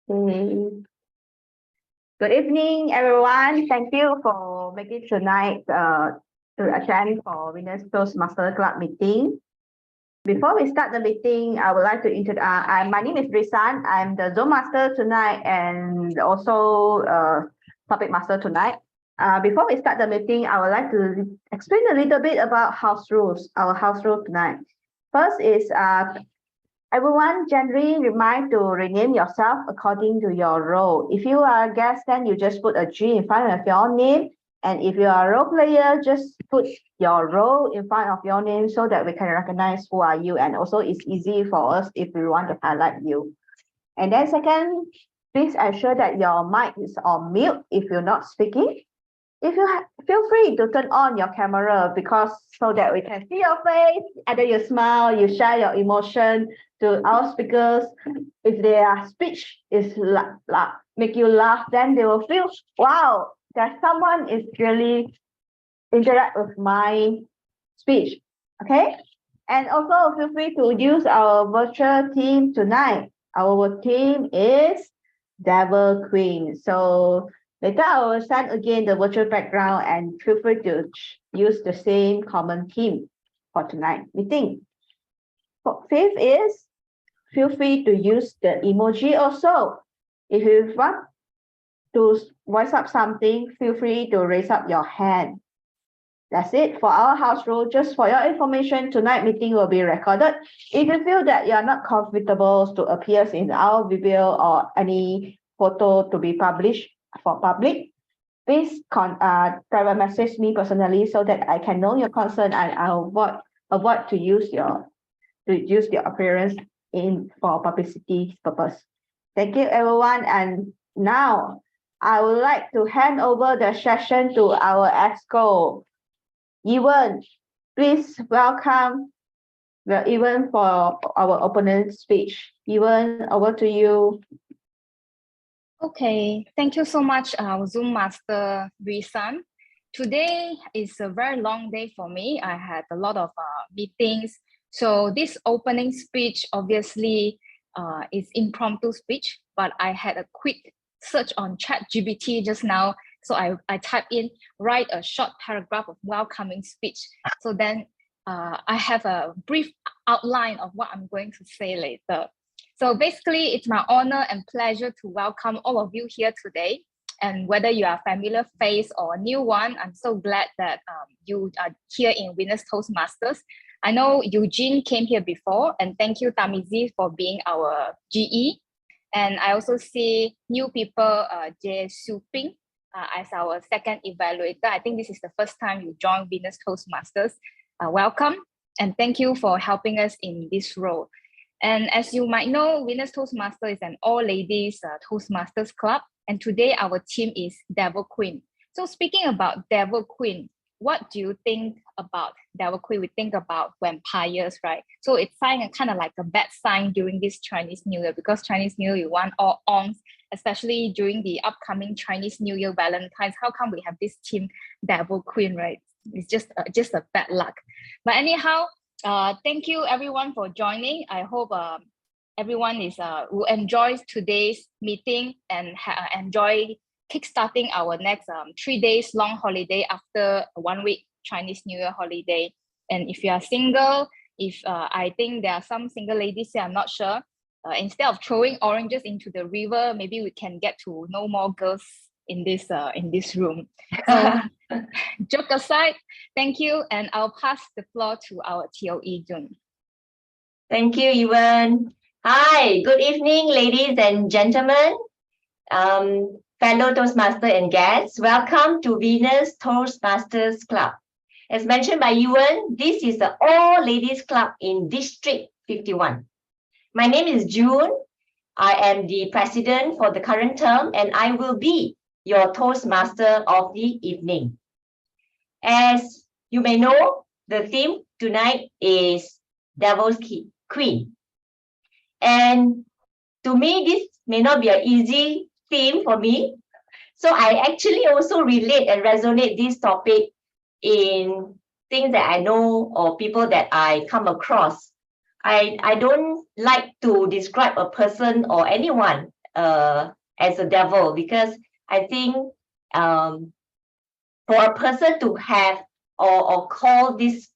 Okay. Good evening, everyone. Thank you for making tonight to attend for Winners Toastmasters Club meeting. Before we start the meeting, I would like to introduce. My name is Risan. I'm the Zoom master tonight and also topic master tonight. Before we start the meeting, I would like to explain a little bit about house rules. Our house rule tonight. First is everyone gently remind to rename yourself according to your role. If you are a guest, then you just put a G in front of your name. And if you are a role player, just put your role in front of your name so that we can recognize who are you. And also it's easy for us if we want to highlight you. And then second, please ensure that your mic is on mute if you're not speaking. If you feel free to turn on your camera because so that we can see your face, either you smile, you share your emotion to our speakers. If their speech is make you laugh, then they will feel, wow, that someone is really interact with my speech. Okay. And also feel free to use our virtual team tonight. Our team is Devil Queen. So later I will send again the virtual background and feel free to use the same common theme for tonight meeting. Fifth is feel free to use the emoji also. If you want to voice up something, feel free to raise up your hand. That's it for our house rule. Just for your information, tonight meeting will be recorded. If you feel that you are not comfortable to appear in our video or any photo to be published for public, please private message me personally so that I can know your concern and I'll avoid to use your appearance for publicity purpose. Thank you, everyone. And now I would like to hand over the session to our EXCO. Ewan, please welcome Ewan for our opening speech. Ewan, over to you. Okay, thank you so much, Zoom Master Risan. Today is a very long day for me. I had a lot of meetings. So this opening speech obviously is impromptu speech, but I had a quick search on ChatGPT just now. So I typed in, write a short paragraph of welcoming speech. So then I have a brief outline of what I'm going to say later. So basically, it's my honor and pleasure to welcome all of you here today. And whether you are a familiar face or a new one, I'm so glad that you are here in Winners Toastmasters. I know Eugene came here before, and thank you, Tamizi, for being our GE. And I also see new people, Jae Su Ping, as our second evaluator. I think this is the first time you joined Winners Toastmasters. Welcome, and thank you for helping us in this role. And as you might know, Winners Toastmasters is an all-ladies Toastmasters club. And today our team is Devil Queen. So speaking about Devil Queen, what do you think about Devil Queen? We think about vampires, right? So it's kind of like a bad sign during this Chinese New Year, because Chinese New Year, you want all ons, especially during the upcoming Chinese New Year, Valentine's. How come we have this team Devil Queen, right? It's just a bad luck. But anyhow, thank you everyone for joining. I hope everyone will enjoy today's meeting and enjoy kickstarting our next 3 days long holiday after a 1 week Chinese New Year holiday. And if you are single, I think there are some single ladies here, I'm not sure. Instead of throwing oranges into the river, maybe we can get to know more girls in this room. So joke aside, thank you, and I'll pass the floor to our TOE Jun. Thank you, Ewan. Hi, good evening, ladies and gentlemen, fellow Toastmaster and guests. Welcome to Winners Toastmasters Club. As mentioned by Ewan, this is the all-ladies club in District 51. My name is June. I am the president for the current term, and I will be your Toastmaster of the evening. As you may know, the theme tonight is Devil's Queen. And to me, this may not be an easy theme for me. So I actually also relate and resonate this topic in things that I know or people that I come across. I don't like to describe a person or anyone as a devil, because I think for a person to have or call this,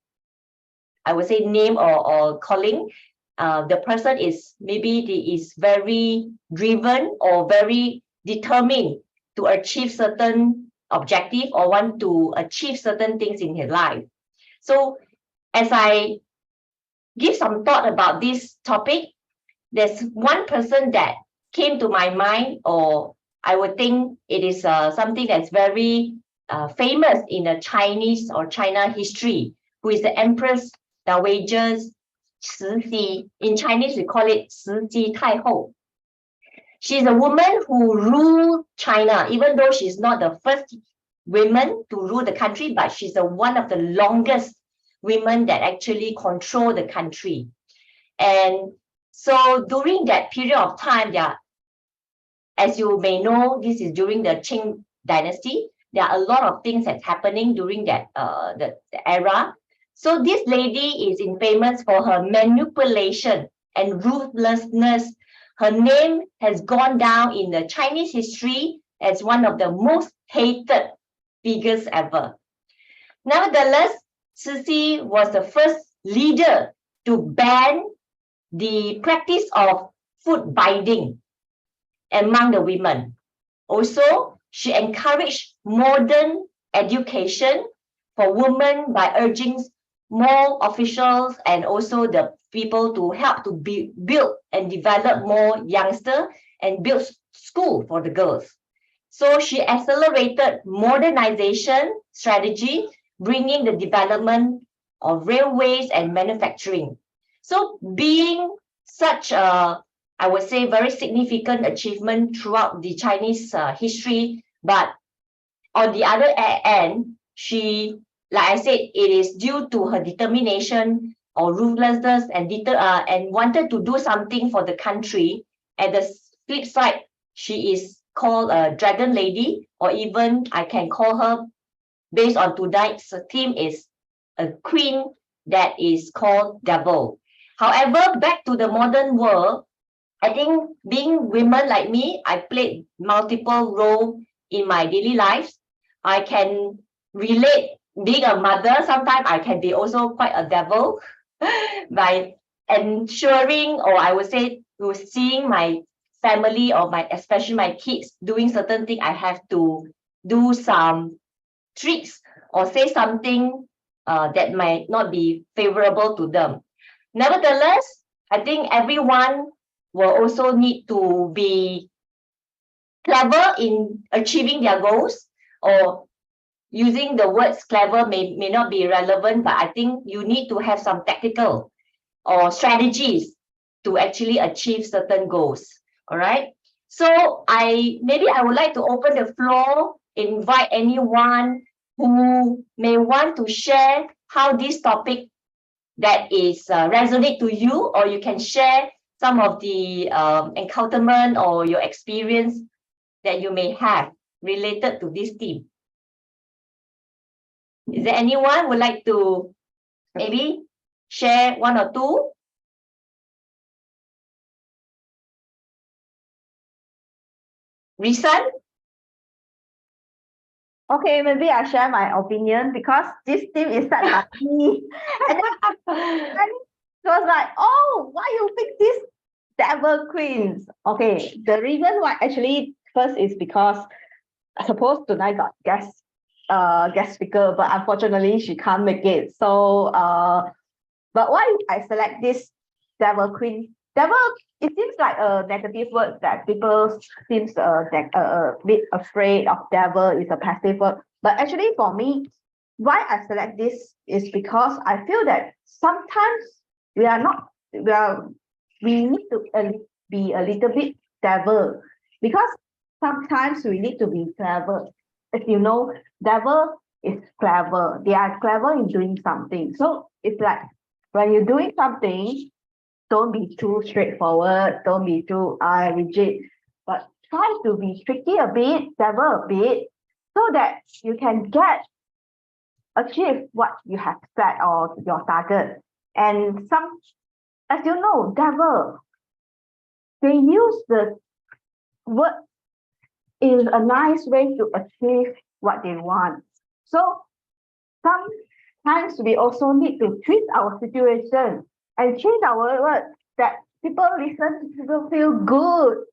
I would say, name or calling, the person is is very driven or very determined to achieve certain objective or want to achieve certain things in his life. So as I give some thought about this topic, there's one person that came to my mind, or I would think it is something that's very famous in the Chinese or China history, who is the Empress Dowager Cixi. In Chinese, we call it Cixi Taihou. She's a woman who ruled China, even though she's not the first woman to rule the country, but she's one of the longest women that actually control the country. And so during that period of time, as you may know, this is during the Qing dynasty. There are a lot of things that's happening during that the era. So this lady is famous for her manipulation and ruthlessness. Her name has gone down in the Chinese history as one of the most hated figures ever. Nevertheless, Cixi was the first leader to ban the practice of foot binding among the women. Also, she encouraged modern education for women by urging more officials and also the people to help to build and develop more youngsters and build school for the girls. So she accelerated modernization strategy, bringing the development of railways and manufacturing. So being such a, I would say, very significant achievement throughout the Chinese history, but on the other end, she, like I said, it is due to her determination or ruthlessness and wanted to do something for the country. At the flip side, she is called a dragon lady, or even I can call her, based on tonight's theme, is a queen that is called devil. However, back to the modern world, I think being women like me, I played multiple roles in my daily lives. I can relate being a mother. Sometimes I can be also quite a devil by ensuring, or I would say, seeing my family or especially my kids doing certain things. I have to do some tricks or say something that might not be favorable to them. Nevertheless, I think everyone will also need to be clever in achieving their goals, or using the words clever may not be relevant, but I think you need to have some tactical or strategies to actually achieve certain goals. All right. So I would like to open the floor, invite anyone who may want to share how this topic that is resonate to you, or you can share some of the encounterment or your experience that you may have related to this theme. Is there anyone who would like to maybe share one or two? Risan? Okay, maybe I share my opinion because this team is set by me. And then it was like, oh, why you pick this devil queens? Okay, the reason why actually first is because I suppose tonight got guest speaker, but unfortunately she can't make it. So but why I select this devil queen? Devil, it seems like a negative word that people seems a bit afraid of. Devil is a passive word, but actually for me, why I select this is because I feel that sometimes we need to be a little bit devil, because sometimes we need to be clever. If you know, devil is clever. They are clever in doing something. So it's like when you're doing something, don't be too straightforward, don't be too rigid, but try to be tricky a bit, devil a bit, so that you can achieve what you have set or your target. And as you know, devil, they use the what is a nice way to achieve what they want. So sometimes we also need to twist our situation and change our words that people listen, people feel good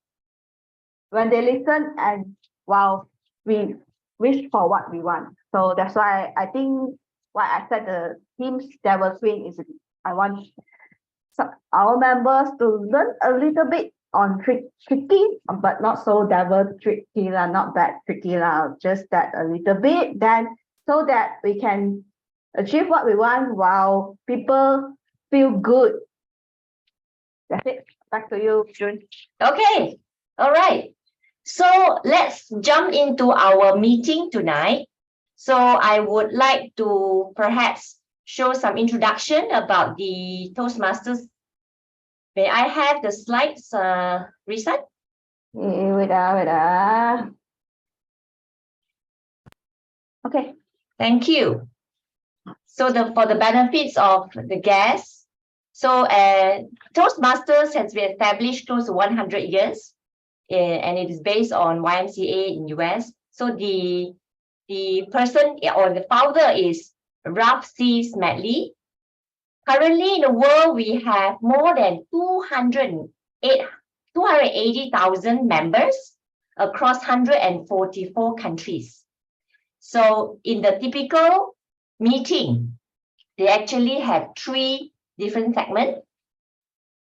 when they listen, and wow, we wish for what we want. So that's why I think why I said the team's devil swing is I want our members to learn a little bit on tricky, but not so devil tricky lah, not bad tricky lah, just that a little bit, then so that we can achieve what we want while people feel good. That's it. Back to you, June. Okay, all right. So let's jump into our meeting tonight. So I would like to perhaps show some introduction about the Toastmasters. May I have the slides, Risan? Wait. Okay. Thank you. So for the benefits of the guests, so Toastmasters has been established close to 100 years, and it is based on YMCA in US. So the person or the founder is Ralph C. Smedley. Currently in the world, we have more than 280,000 members across 144 countries. So in the typical meeting, they actually have 3 different segments.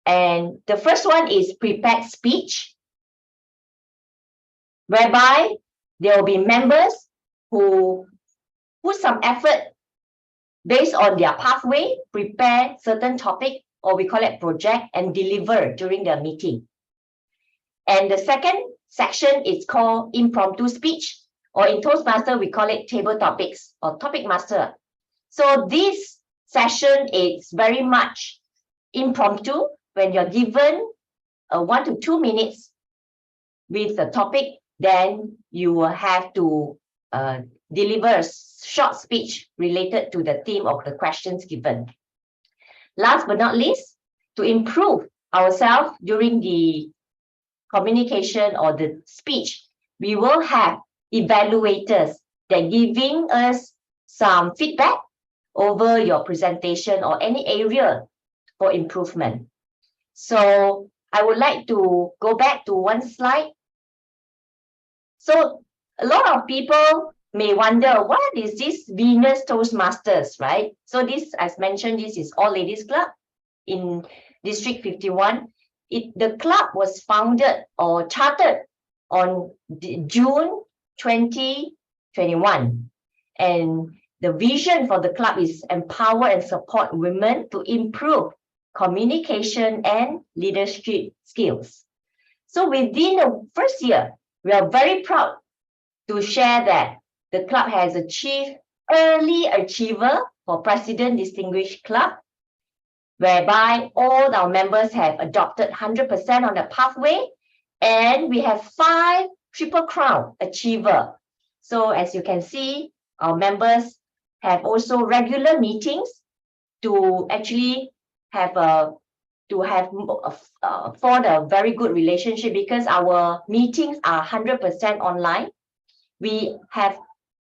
And the first one is prepared speech, whereby there will be members who put some effort based on their pathway, prepare certain topic, or we call it project, and deliver during the meeting. And the second section is called impromptu speech, or in Toastmaster, we call it table topics or topic master. So this session is very much impromptu. When you're given 1 to 2 minutes with the topic, then you will have to deliver a short speech related to the theme of the questions given. Last but not least, to improve ourselves during the communication or the speech, we will have evaluators that giving us some feedback over your presentation or any area for improvement. So I would like to go back to one slide. So a lot of people may wonder, what is this Venus Toastmasters, right? So this, as mentioned, this is all ladies club in District 51. The club was founded or chartered on June 2021. And the vision for the club is empower and support women to improve communication and leadership skills. So within the first year, we are very proud to share that the club has achieved Early Achiever for President Distinguished Club, whereby all our members have adopted 100% on the pathway, and we have 5 Triple Crown Achiever. So as you can see, our members have also regular meetings to actually have form a very good relationship, because our meetings are 100% online. We have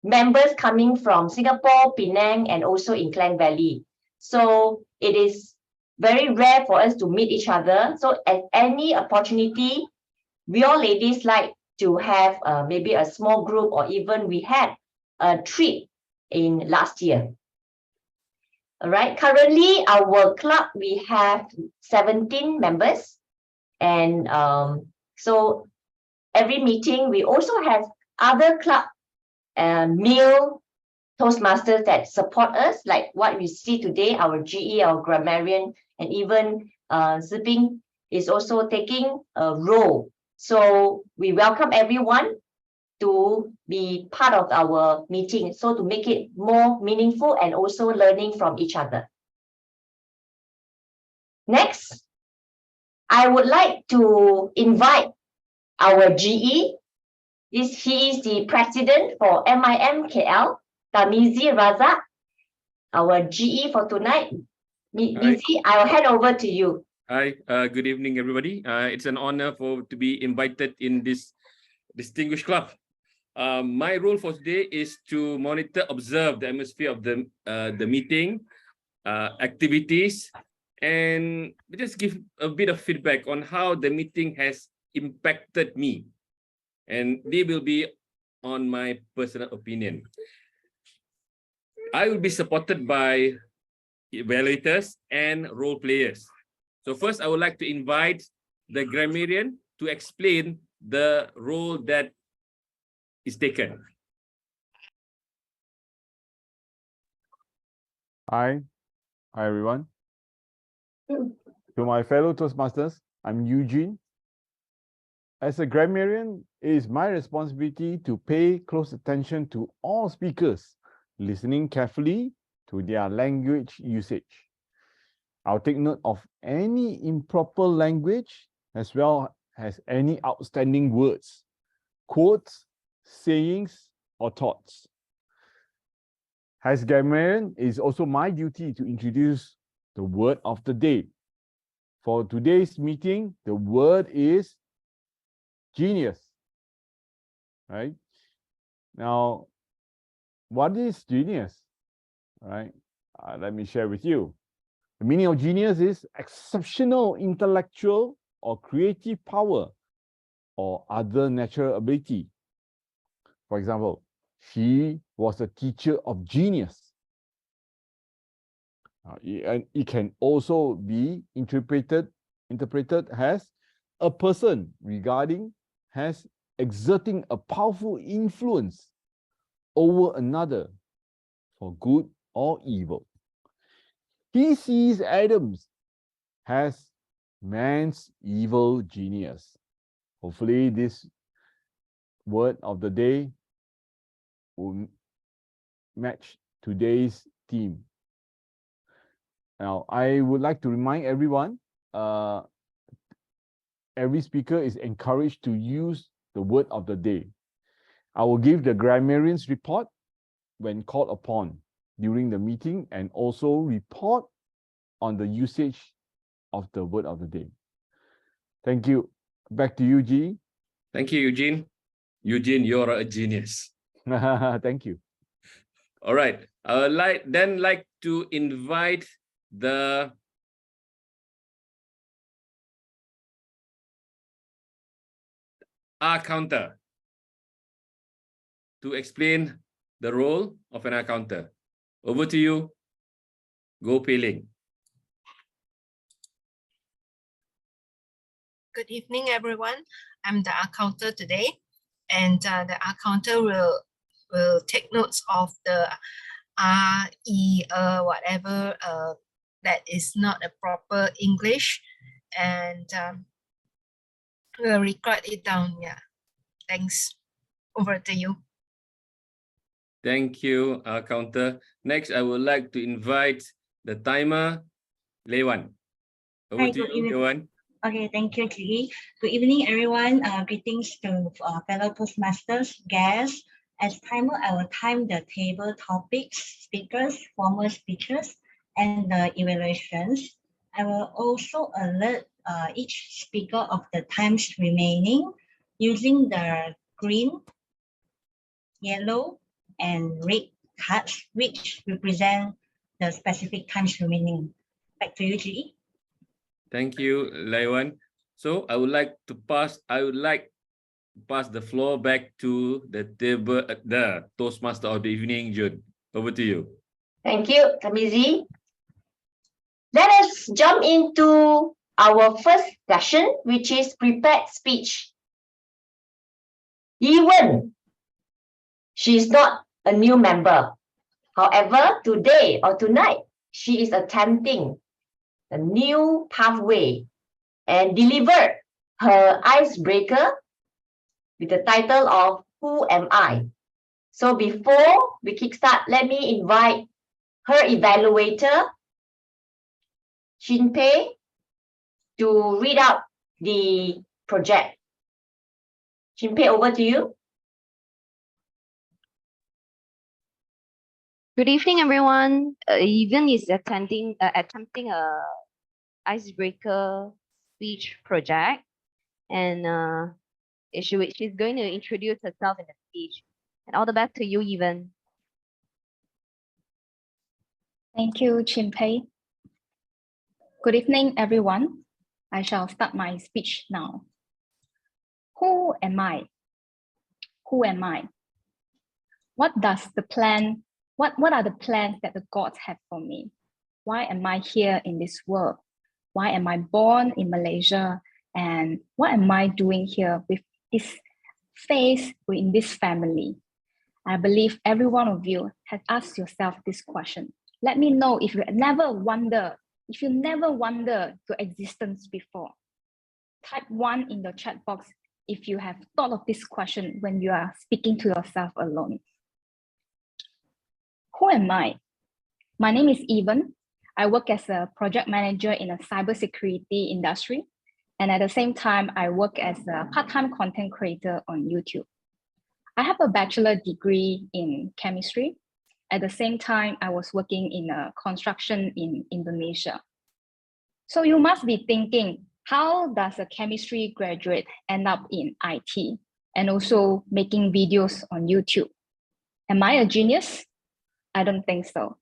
members coming from Singapore, Penang, and also in Klang Valley. So it is very rare for us to meet each other. So at any opportunity, we all ladies like to have maybe a small group, or even we had a trip in last year. All right, currently our club, we have 17 members. And so every meeting, we also have other club male Toastmasters that support us, like what we see today, our GE, our grammarian, and even Ziping is also taking a role. So we welcome everyone to be part of our meeting, so to make it more meaningful and also learning from each other. Next, I would like to invite our GE. He is the president for MIM KL, Tamizi Razak, our GE for tonight. Mizi, I'll hand over to you. Hi, good evening, everybody. It's an honor to be invited in this distinguished club. My role for today is to monitor, observe the atmosphere of the meeting, activities, and just give a bit of feedback on how the meeting has impacted me. And they will be on my personal opinion. I will be supported by evaluators and role players. So first, I would like to invite the grammarian to explain the role that is taken. Hi everyone. To my fellow Toastmasters, I'm Eugene. As a grammarian, it is my responsibility to pay close attention to all speakers, listening carefully to their language usage. I'll take note of any improper language as well as any outstanding words, quotes, sayings, or thoughts. As grammarian, it is also my duty to introduce the word of the day. For today's meeting, the word is genius. Right? Now, what is genius? Right? Let me share with you. The meaning of genius is exceptional intellectual or creative power or other natural ability. For example, she was a teacher of genius. And it can also be interpreted as a person regarding has exerting a powerful influence over another for good or evil. He sees Adams as man's evil genius. Hopefully this word of the day will match today's theme. Now, I would like to remind everyone, every speaker is encouraged to use the word of the day. I will give the grammarian's report when called upon during the meeting and also report on the usage of the word of the day. Thank you. Back to you, G. Thank you, Eugene. Eugene, you're a genius. Thank you. All right. I would like to invite the R counter to explain the role of an R counter. Over to you. Go Pei-Ling. Good evening, everyone. I'm the accountant today, and the accountant will take notes of the whatever that is not a proper English, and we'll record it down. Yeah, thanks. Over to you. Thank you, counter. Next, I would like to invite the timer, Lewan. Over Hi, to good you, evening. Lewan. Okay, thank you, Julie. Good evening, everyone. Greetings to fellow Toastmasters, guests. As timer, I will time the table topics, speakers, former speakers, and the evaluations. I will also alert each speaker of the times remaining using the green, yellow, and red cards, which represent the specific times remaining. Back to you, Julie. Thank you, Lewan. So I would like to pass the floor back to the Toastmaster of the evening, June. Over to you. Thank you, Tamizi. Let us jump into our first session, which is prepared speech. Yiwen, she is not a new member. However, today or tonight, she is attempting a new pathway and delivered her icebreaker with the title of Who Am I? So before we kickstart, let me invite her evaluator, Shin Pei, to read out the project. Shin Pei, over to you. Good evening, everyone. Even is attempting a icebreaker speech project, and she's going to introduce herself in the speech. And all the best to you, Evan. Thank you, Chin Pei. Good evening, everyone. I shall start my speech now. Who am I? Who am I? What are the plans that the gods have for me? Why am I here in this world? Why am I born in Malaysia? And what am I doing here with this face in this family? I believe every one of you has asked yourself this question. Let me know if you never wondered your existence before. Type 1 in the chat box if you have thought of this question when you are speaking to yourself alone. Who am I? My name is Evan. I work as a project manager in a cybersecurity industry. And at the same time, I work as a part-time content creator on YouTube. I have a bachelor degree in chemistry. At the same time, I was working in a construction in Indonesia. So you must be thinking, how does a chemistry graduate end up in IT and also making videos on YouTube? Am I a genius? I don't think so.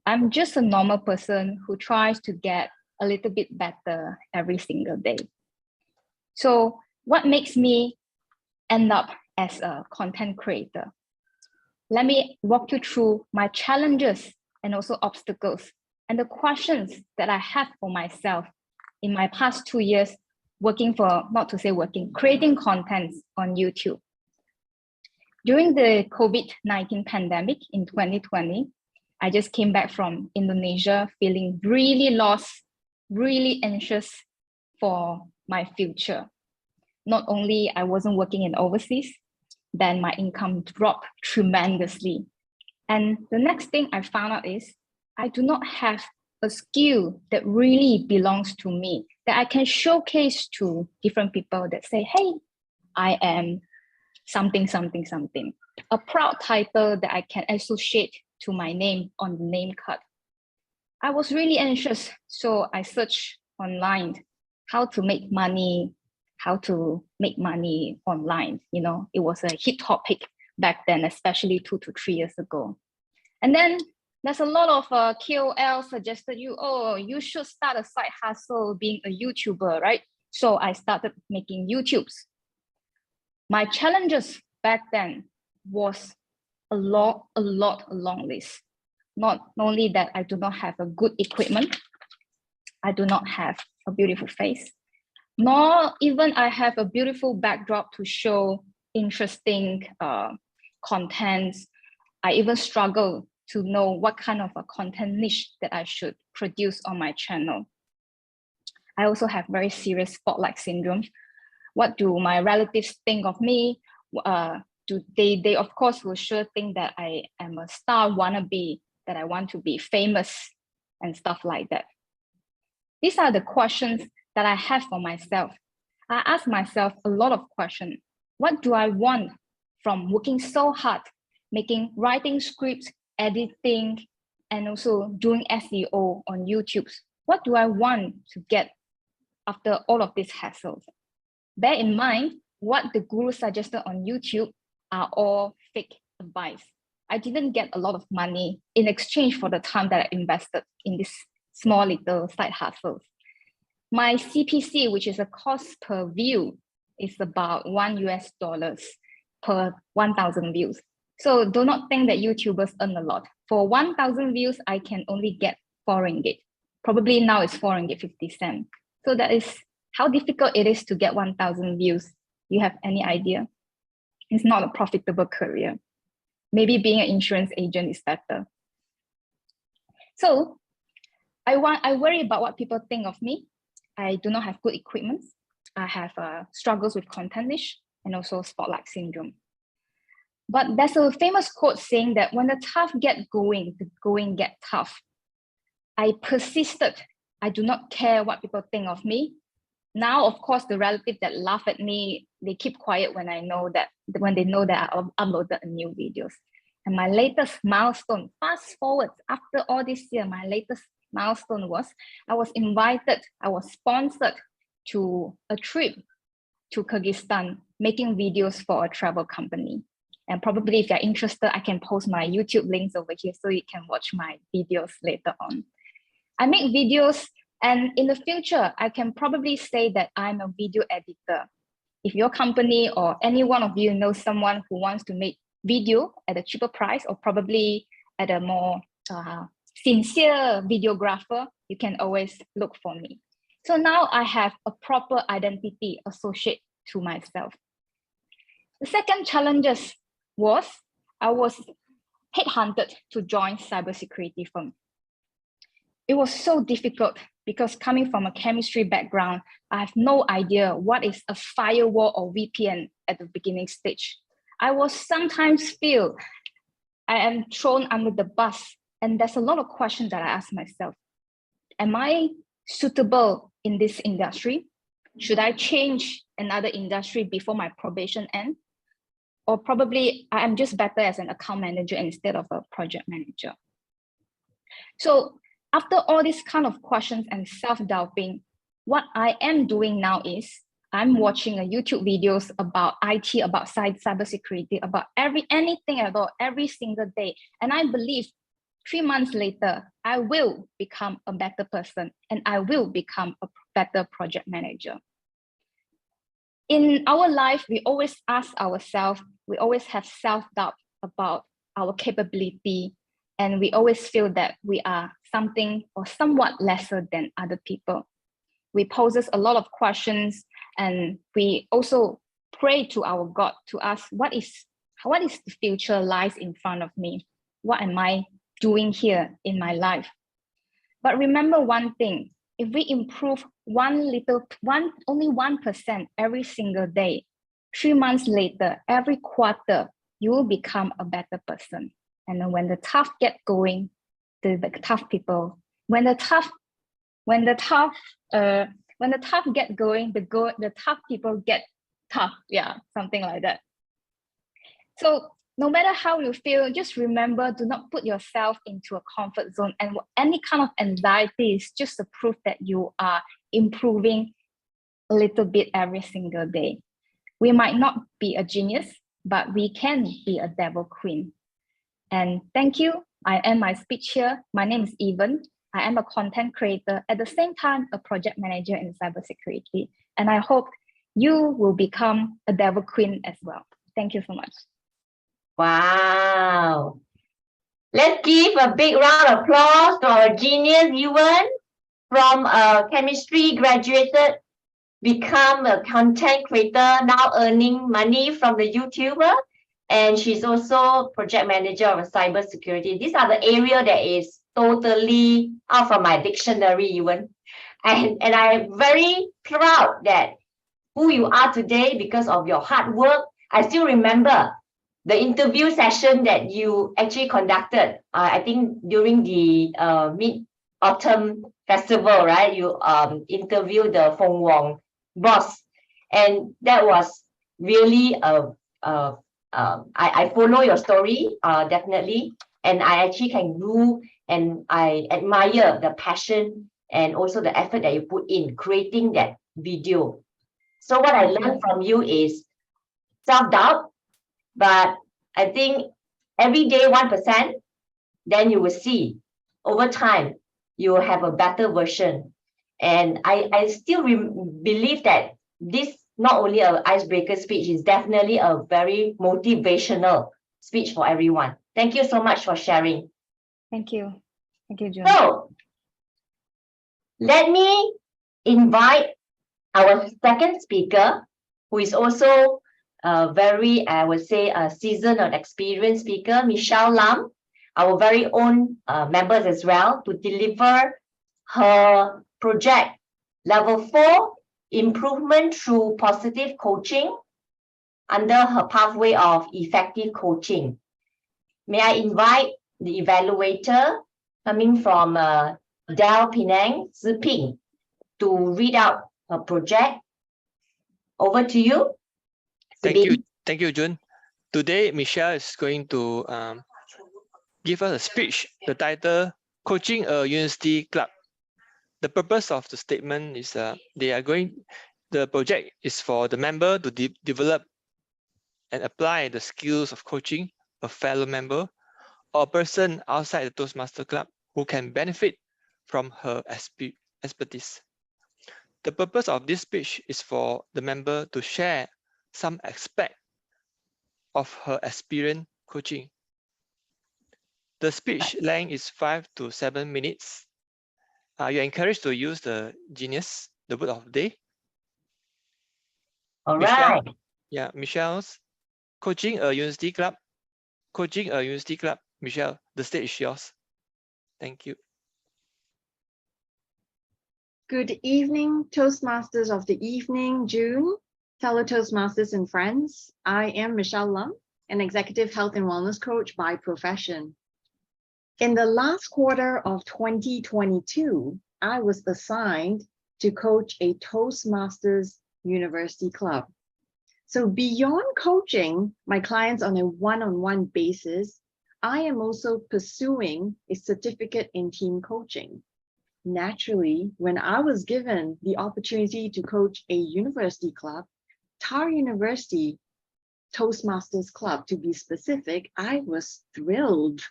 I'm just a normal person who tries to get a little bit better every single day. So what makes me end up as a content creator? Let me walk you through my challenges and also obstacles and the questions that I have for myself in my past 2 years creating content on YouTube. During the COVID-19 pandemic in 2020, I just came back from Indonesia feeling really lost, really anxious for my future. Not only I wasn't working in overseas, then my income dropped tremendously. And the next thing I found out is I do not have a skill that really belongs to me, that I can showcase to different people that say, hey, I am something, something, something. A proud title that I can associate to my name on the name card. I was really anxious, so I searched online how to make money online. You know, it was a hit topic back then, especially 2 to 3 years ago. And then there's a lot of KOL suggested you should start a side hustle being a YouTuber, right? So I started making YouTubes. My challenges back then was a long list. Not only that, I do not have a good equipment. I do not have a beautiful face, nor even I have a beautiful backdrop to show interesting contents. I even struggle to know what kind of a content niche that I should produce on my channel. I also have very serious spotlight syndrome. What do my relatives think of me? They of course will sure think that I am a star wannabe, that I want to be famous and stuff like that. These are the questions that I have for myself. I ask myself a lot of questions. What do I want from working so hard, writing scripts, editing, and also doing SEO on YouTube? What do I want to get after all of these hassles? Bear in mind, what the guru suggested on YouTube are all fake advice. I didn't get a lot of money in exchange for the time that I invested in this small little side hustles. My CPC, which is a cost per view, is about $1 per 1,000 views. So do not think that YouTubers earn a lot. For 1,000 views, I can only get 4 ringgit. Probably now it's 4 ringgit 50 cents. So that is how difficult it is to get 1,000 views. You have any idea? It's not a profitable career. Maybe being an insurance agent is better. So I worry about what people think of me. I do not have good equipment. I have struggles with content niche and also spotlight syndrome. But there's a famous quote saying that when the tough get going, the going get tough. I persisted. I do not care what people think of me. Now, of course, the relatives that laugh at me, they keep quiet when they know that I uploaded a new videos. And my latest milestone, fast forward after all this year, my latest milestone was I was sponsored to a trip to Kyrgyzstan, making videos for a travel company. And probably if you're interested, I can post my YouTube links over here so you can watch my videos later on. I make videos, and in the future, I can probably say that I'm a video editor. If your company or any one of you knows someone who wants to make video at a cheaper price, or probably at a more sincere videographer, you can always look for me. So now I have a proper identity associated to myself. The second challenges was I was headhunted to join cybersecurity firm. It was so difficult because coming from a chemistry background, I have no idea what is a firewall or VPN at the beginning stage. I was sometimes feel I am thrown under the bus, and there's a lot of questions that I ask myself. Am I suitable in this industry? Should I change another industry before my probation ends? Or probably I am just better as an account manager instead of a project manager. So after all these kind of questions and self-doubting, what I am doing now is I'm watching a YouTube videos about IT, about cybersecurity, about anything at all, every single day. And I believe 3 months later, I will become a better person and I will become a better project manager. In our life, we always ask ourselves, we always have self-doubt about our capability, and we always feel that we are something or somewhat lesser than other people. We poses a lot of questions, and we also pray to our God to ask, what is the future lies in front of me? What am I doing here in my life? But remember one thing, if we improve only 1% every single day, 3 months later, every quarter, you will become a better person. And then when the tough get going, the tough people, when the tough get going, the tough people get tough. Yeah, something like that. So no matter how you feel, just remember, do not put yourself into a comfort zone. And any kind of anxiety is just a proof that you are improving a little bit every single day. We might not be a genius, but we can be a devil queen. And thank you. I end my speech here. My name is Evan. I am a content creator, at the same time, a project manager in cybersecurity. And I hope you will become a devil queen as well. Thank you so much. Wow. Let's give a big round of applause to our genius, Yuan, from chemistry graduated, become a content creator, now earning money from the YouTuber. And she's also project manager of cybersecurity. These are the area that is totally out from my dictionary, Yuan. And I'm very proud that who you are today because of your hard work. I still remember the interview session that you actually conducted, I think during the Mid-Autumn Festival, right? You interviewed the Feng Wong boss. And that was really, I follow your story, definitely. And I actually can do, and I admire the passion and also the effort that you put in creating that video. So what I learned from you is self-doubt, but I think every day 1%, then you will see over time, you will have a better version. And I still believe that this not only an icebreaker speech, is definitely a very motivational speech for everyone. Thank you so much for sharing. Thank you. Thank you, June. So, let me invite our second speaker, who is also very, I would say, a seasoned and experienced speaker, Michelle Lam, our very own members as well, to deliver her project, Level 4, Improvement Through Positive Coaching, under her pathway of effective coaching. May I invite the evaluator coming from Del Penang, Ziping, to read out her project. Over to you. Thank you, June. Today, Michelle is going to give us a speech. The title coaching a university club. The purpose of the statement is the project is for the member to develop and apply the skills of coaching a fellow member or a person outside the Toastmaster Club who can benefit from her expertise. The purpose of this speech is for the member to share some aspect of her experience coaching. The speech length is 5 to 7 minutes. You're encouraged to use the genius, the word of the day. All Michelle, right. yeah, Michelle's coaching a university club. Coaching a university club. Michelle, the stage is yours. Thank you. Good evening, Toastmasters of the evening, June, fellow Toastmasters and friends. I am Michelle Lum, an executive health and wellness coach by profession. In the last quarter of 2022, I was assigned to coach a Toastmasters University Club. So beyond coaching my clients on a one-on-one basis, I am also pursuing a certificate in team coaching. Naturally, when I was given the opportunity to coach a university club, TAR University Toastmasters Club to be specific, I was thrilled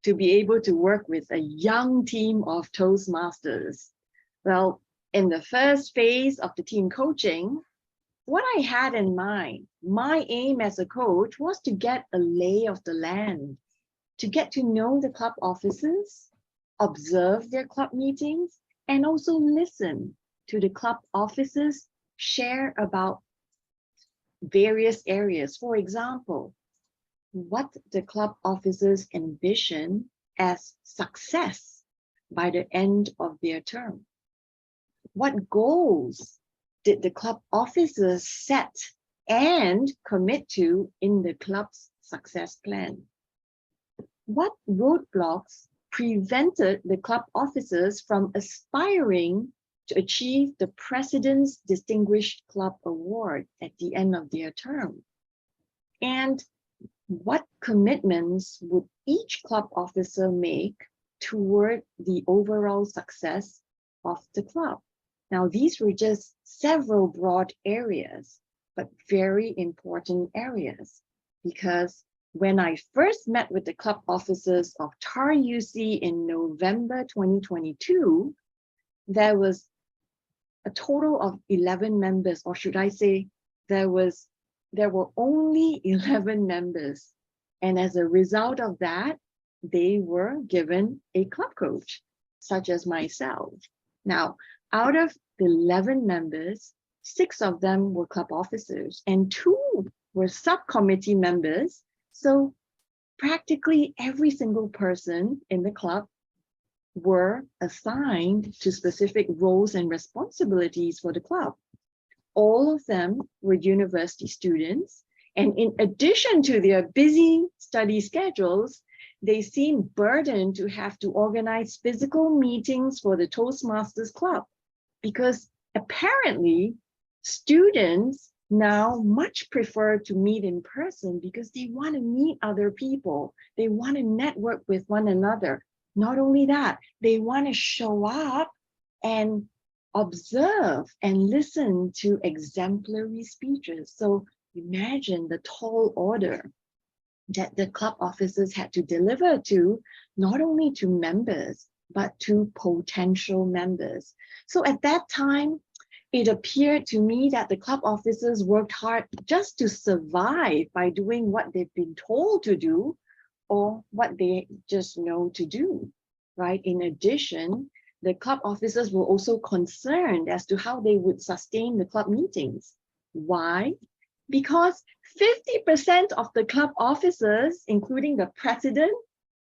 to be able to work with a young team of Toastmasters. Well, in the first phase of the team coaching, what I had in mind, my aim as a coach was to get a lay of the land, to get to know the club officers, observe their club meetings, and also listen to the club officers share about various areas. For example, what the club officers envision as success by the end of their term. What goals did the club officers set and commit to in the club's success plan? What roadblocks prevented the club officers from aspiring to achieve the President's Distinguished Club Award at the end of their term? And what commitments would each club officer make toward the overall success of the club? Now, these were just several broad areas, but very important areas, because when I first met with the club officers of TAR UC in November 2022, there was a total of 11 members, or should I say, there were only 11 members. And as a result of that, they were given a club coach, such as myself. Now, out of the 11 members, 6 of them were club officers and 2 were subcommittee members. So practically every single person in the club were assigned to specific roles and responsibilities for the club. All of them were university students, and in addition to their busy study schedules, they seemed burdened to have to organize physical meetings for the Toastmasters Club, because apparently students now much prefer to meet in person because they want to meet other people. They want to network with one another. Not only that, they want to show up and observe and listen to exemplary speeches. So imagine the tall order that the club officers had to deliver to, not only to members, but to potential members. So at that time, it appeared to me that the club officers worked hard just to survive by doing what they've been told to do or what they just know to do, right? In addition, the club officers were also concerned as to how they would sustain the club meetings. Why? Because 50% of the club officers, including the president,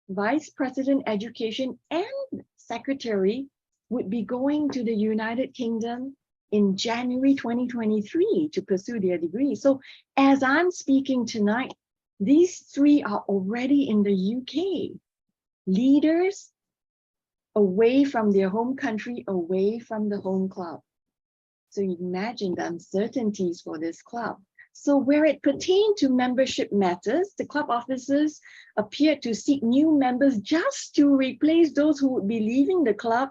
vice president, education, and secretary, would be going to the United Kingdom in January 2023 to pursue their degree. So as I'm speaking tonight, these 3 are already in the UK. Leaders away from their home country, away from the home club. So imagine the uncertainties for this club. So where it pertained to membership matters, the club officers appeared to seek new members just to replace those who would be leaving the club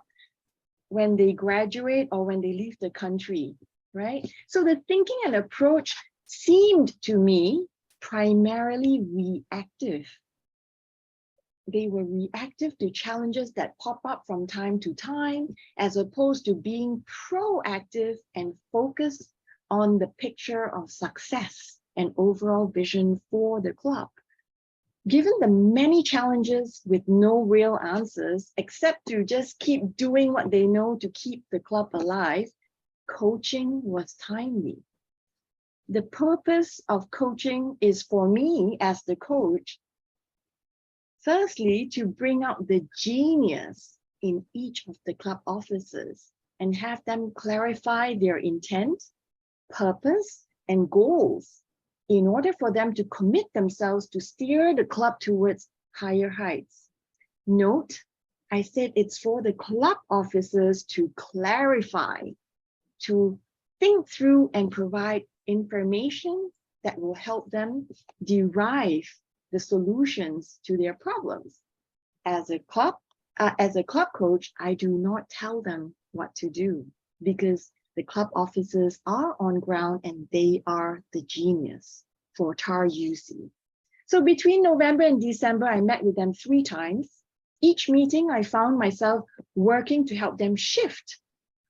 when they graduate or when they leave the country, right? So the thinking and approach seemed to me primarily reactive. They were reactive to challenges that pop up from time to time, as opposed to being proactive and focused on the picture of success and overall vision for the club. Given the many challenges with no real answers, except to just keep doing what they know to keep the club alive, coaching was timely. The purpose of coaching is for me as the coach, firstly, to bring out the genius in each of the club officers and have them clarify their intent, purpose, and goals in order for them to commit themselves to steer the club towards higher heights. Note, I said it's for the club officers to clarify, to think through and provide information that will help them derive the solutions to their problems. As a club coach, I do not tell them what to do because the club officers are on ground and they are the genius for TAR UC. So between November and December, I met with them 3 times. Each meeting, I found myself working to help them shift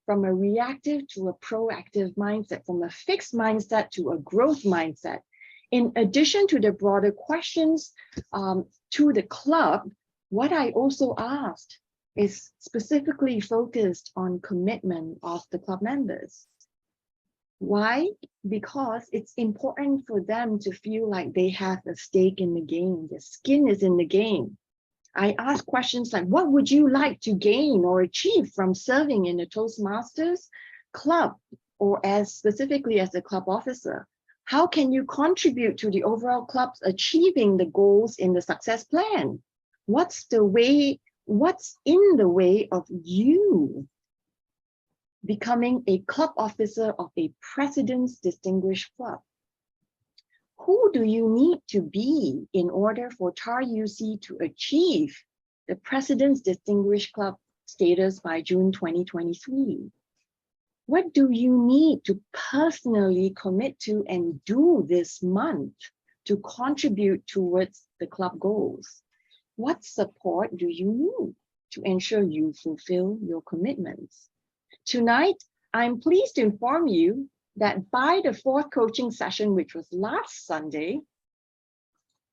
from a reactive to a proactive mindset, from a fixed mindset to a growth mindset. In addition to the broader questions to the club, what I also asked is specifically focused on commitment of the club members. Why? Because it's important for them to feel like they have a stake in the game, their skin is in the game. I ask questions like, what would you like to gain or achieve from serving in the Toastmasters Club, or as specifically as a club officer? How can you contribute to the overall club's achieving the goals in the success plan? What's in the way of you becoming a club officer of a President's Distinguished Club? Who do you need to be in order for TAR UC to achieve the President's Distinguished Club status by June 2023? What do you need to personally commit to and do this month to contribute towards the club goals? What support do you need to ensure you fulfill your commitments? Tonight, I'm pleased to inform you that by the 4th coaching session, which was last Sunday,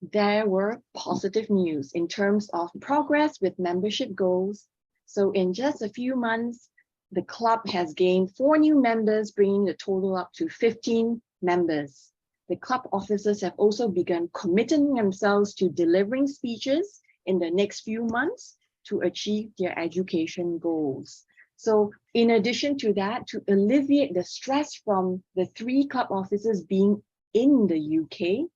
there were positive news in terms of progress with membership goals. So in just a few months, the club has gained 4 new members, bringing the total up to 15 members. The club officers have also begun committing themselves to delivering speeches in the next few months to achieve their education goals. So in addition to that, to alleviate the stress from the 3 club officers being in the UK,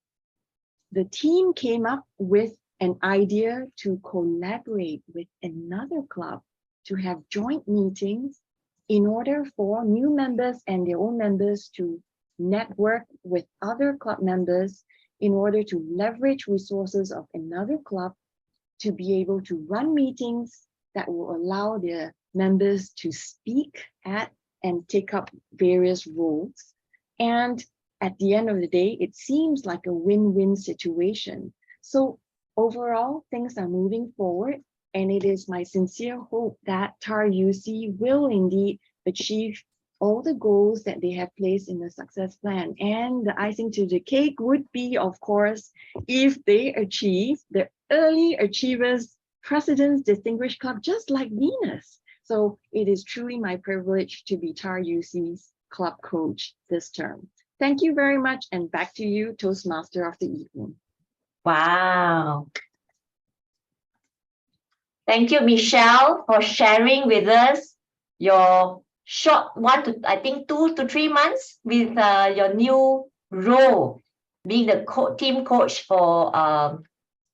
the team came up with an idea to collaborate with another club to have joint meetings in order for new members and their own members to network with other club members in order to leverage resources of another club to be able to run meetings that will allow their members to speak at and take up various roles. And at the end of the day, it seems like a win-win situation. So overall, things are moving forward, and it is my sincere hope that TAR UC will indeed achieve all the goals that they have placed in the success plan. And the icing to the cake would be, of course, if they achieve the Early Achievers President's Distinguished Club, just like Venus. So it is truly my privilege to be TAR UC's club coach this term. Thank you very much, and back to you, Toastmaster of the evening. Wow. Thank you, Michelle, for sharing with us your short 2 to 3 months with your new role, being the team coach for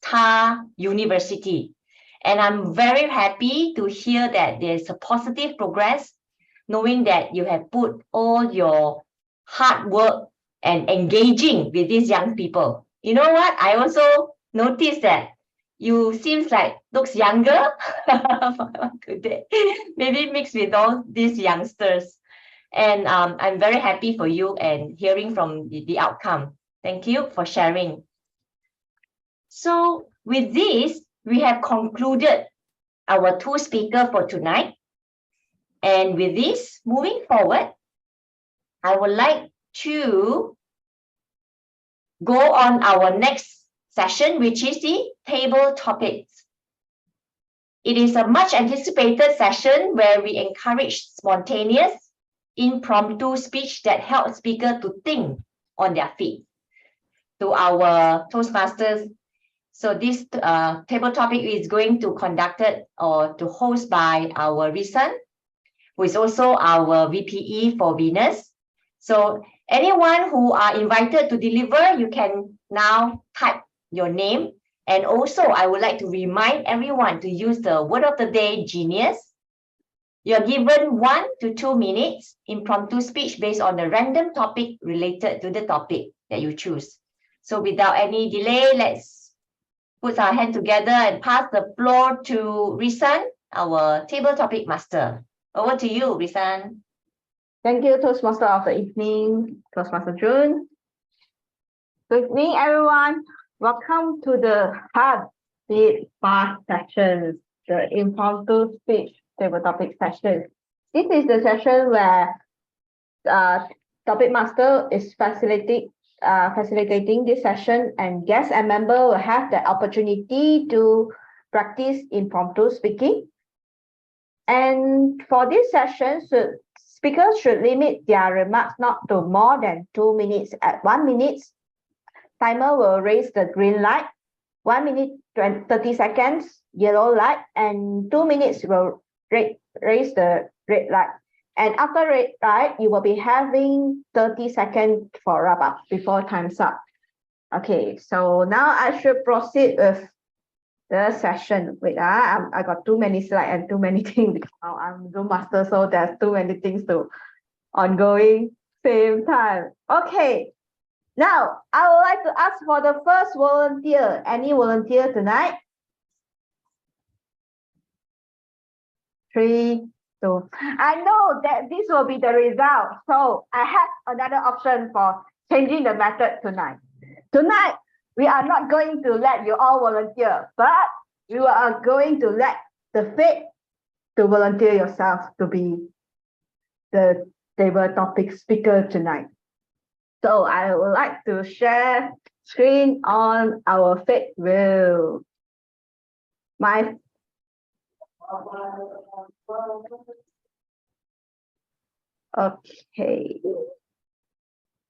TAR University. And I'm very happy to hear that there's a positive progress, knowing that you have put all your hard work and engaging with these young people. You know what? I also noticed that you seems like looks younger today, maybe mixed with all these youngsters. And I'm very happy for you and hearing from the outcome. Thank you for sharing. So with this, we have concluded our two speakers for tonight. And with this, moving forward, I would like to go on our next session, which is the table topics. It is a much anticipated session where we encourage spontaneous, impromptu speech that helps speakers to think on their feet. To our Toastmasters, so this table topic is going to conducted or to host by our Risan, who is also our VPE for Venus. So anyone who are invited to deliver, you can now type your name. And also, I would like to remind everyone to use the word of the day, genius. You're given 1 to 2 minutes impromptu speech based on a random topic related to the topic that you choose. So without any delay, let's put our hand together and pass the floor to Risan, our table topic master. Over to you, Risan. Thank you, Toastmaster of the evening, Toastmaster June. Good evening, everyone. Welcome to the hard, speed, fast sessions, the impromptu speech table topic session. This is the session where topic master is facilitating this session, and guests and member will have the opportunity to practice impromptu speaking. And for this session, speakers should limit their remarks not to more than 2 minutes. At 1 minute, timer will raise the green light. 1 minute 30 seconds, yellow light, and 2 minutes will raise the red light. And after red light, you will be having 30 seconds for wrap up before time's up. Okay, so now I should proceed with the session. Wait, I got too many slides and too many things because now I'm Zoom master, so there's too many things to ongoing same time. Okay, now I would like to ask for the first volunteer. Any volunteer tonight? 3, 2. I know that this will be the result, so I have another option for changing the method tonight. Tonight, we are not going to let you all volunteer, but we are going to let the fate to volunteer yourself to be the table topic speaker tonight. So I would like to share screen on our fate wheel. Okay.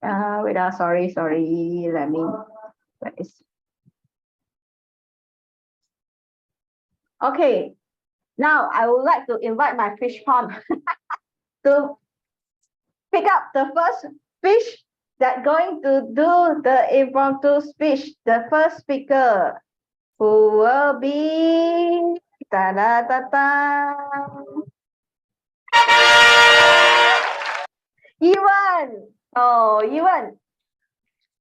Wait, sorry. Let me. Okay. Now I would like to invite my fish pond to pick up the first fish that going to do the impromptu speech. The first speaker who will be Ewan. Oh, Ewan.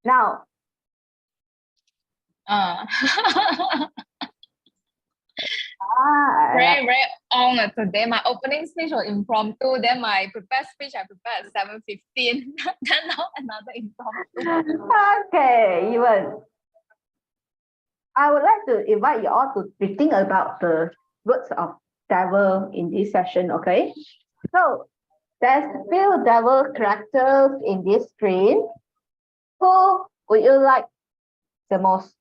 Now. Very on today. My opening speech was impromptu. Then my prepared speech I prepared at 7:15. Then now another impromptu. Okay, Ewan. I would like to invite you all to think about the words of devil in this session, okay? So there's few devil characters in this screen. Who would you like the most?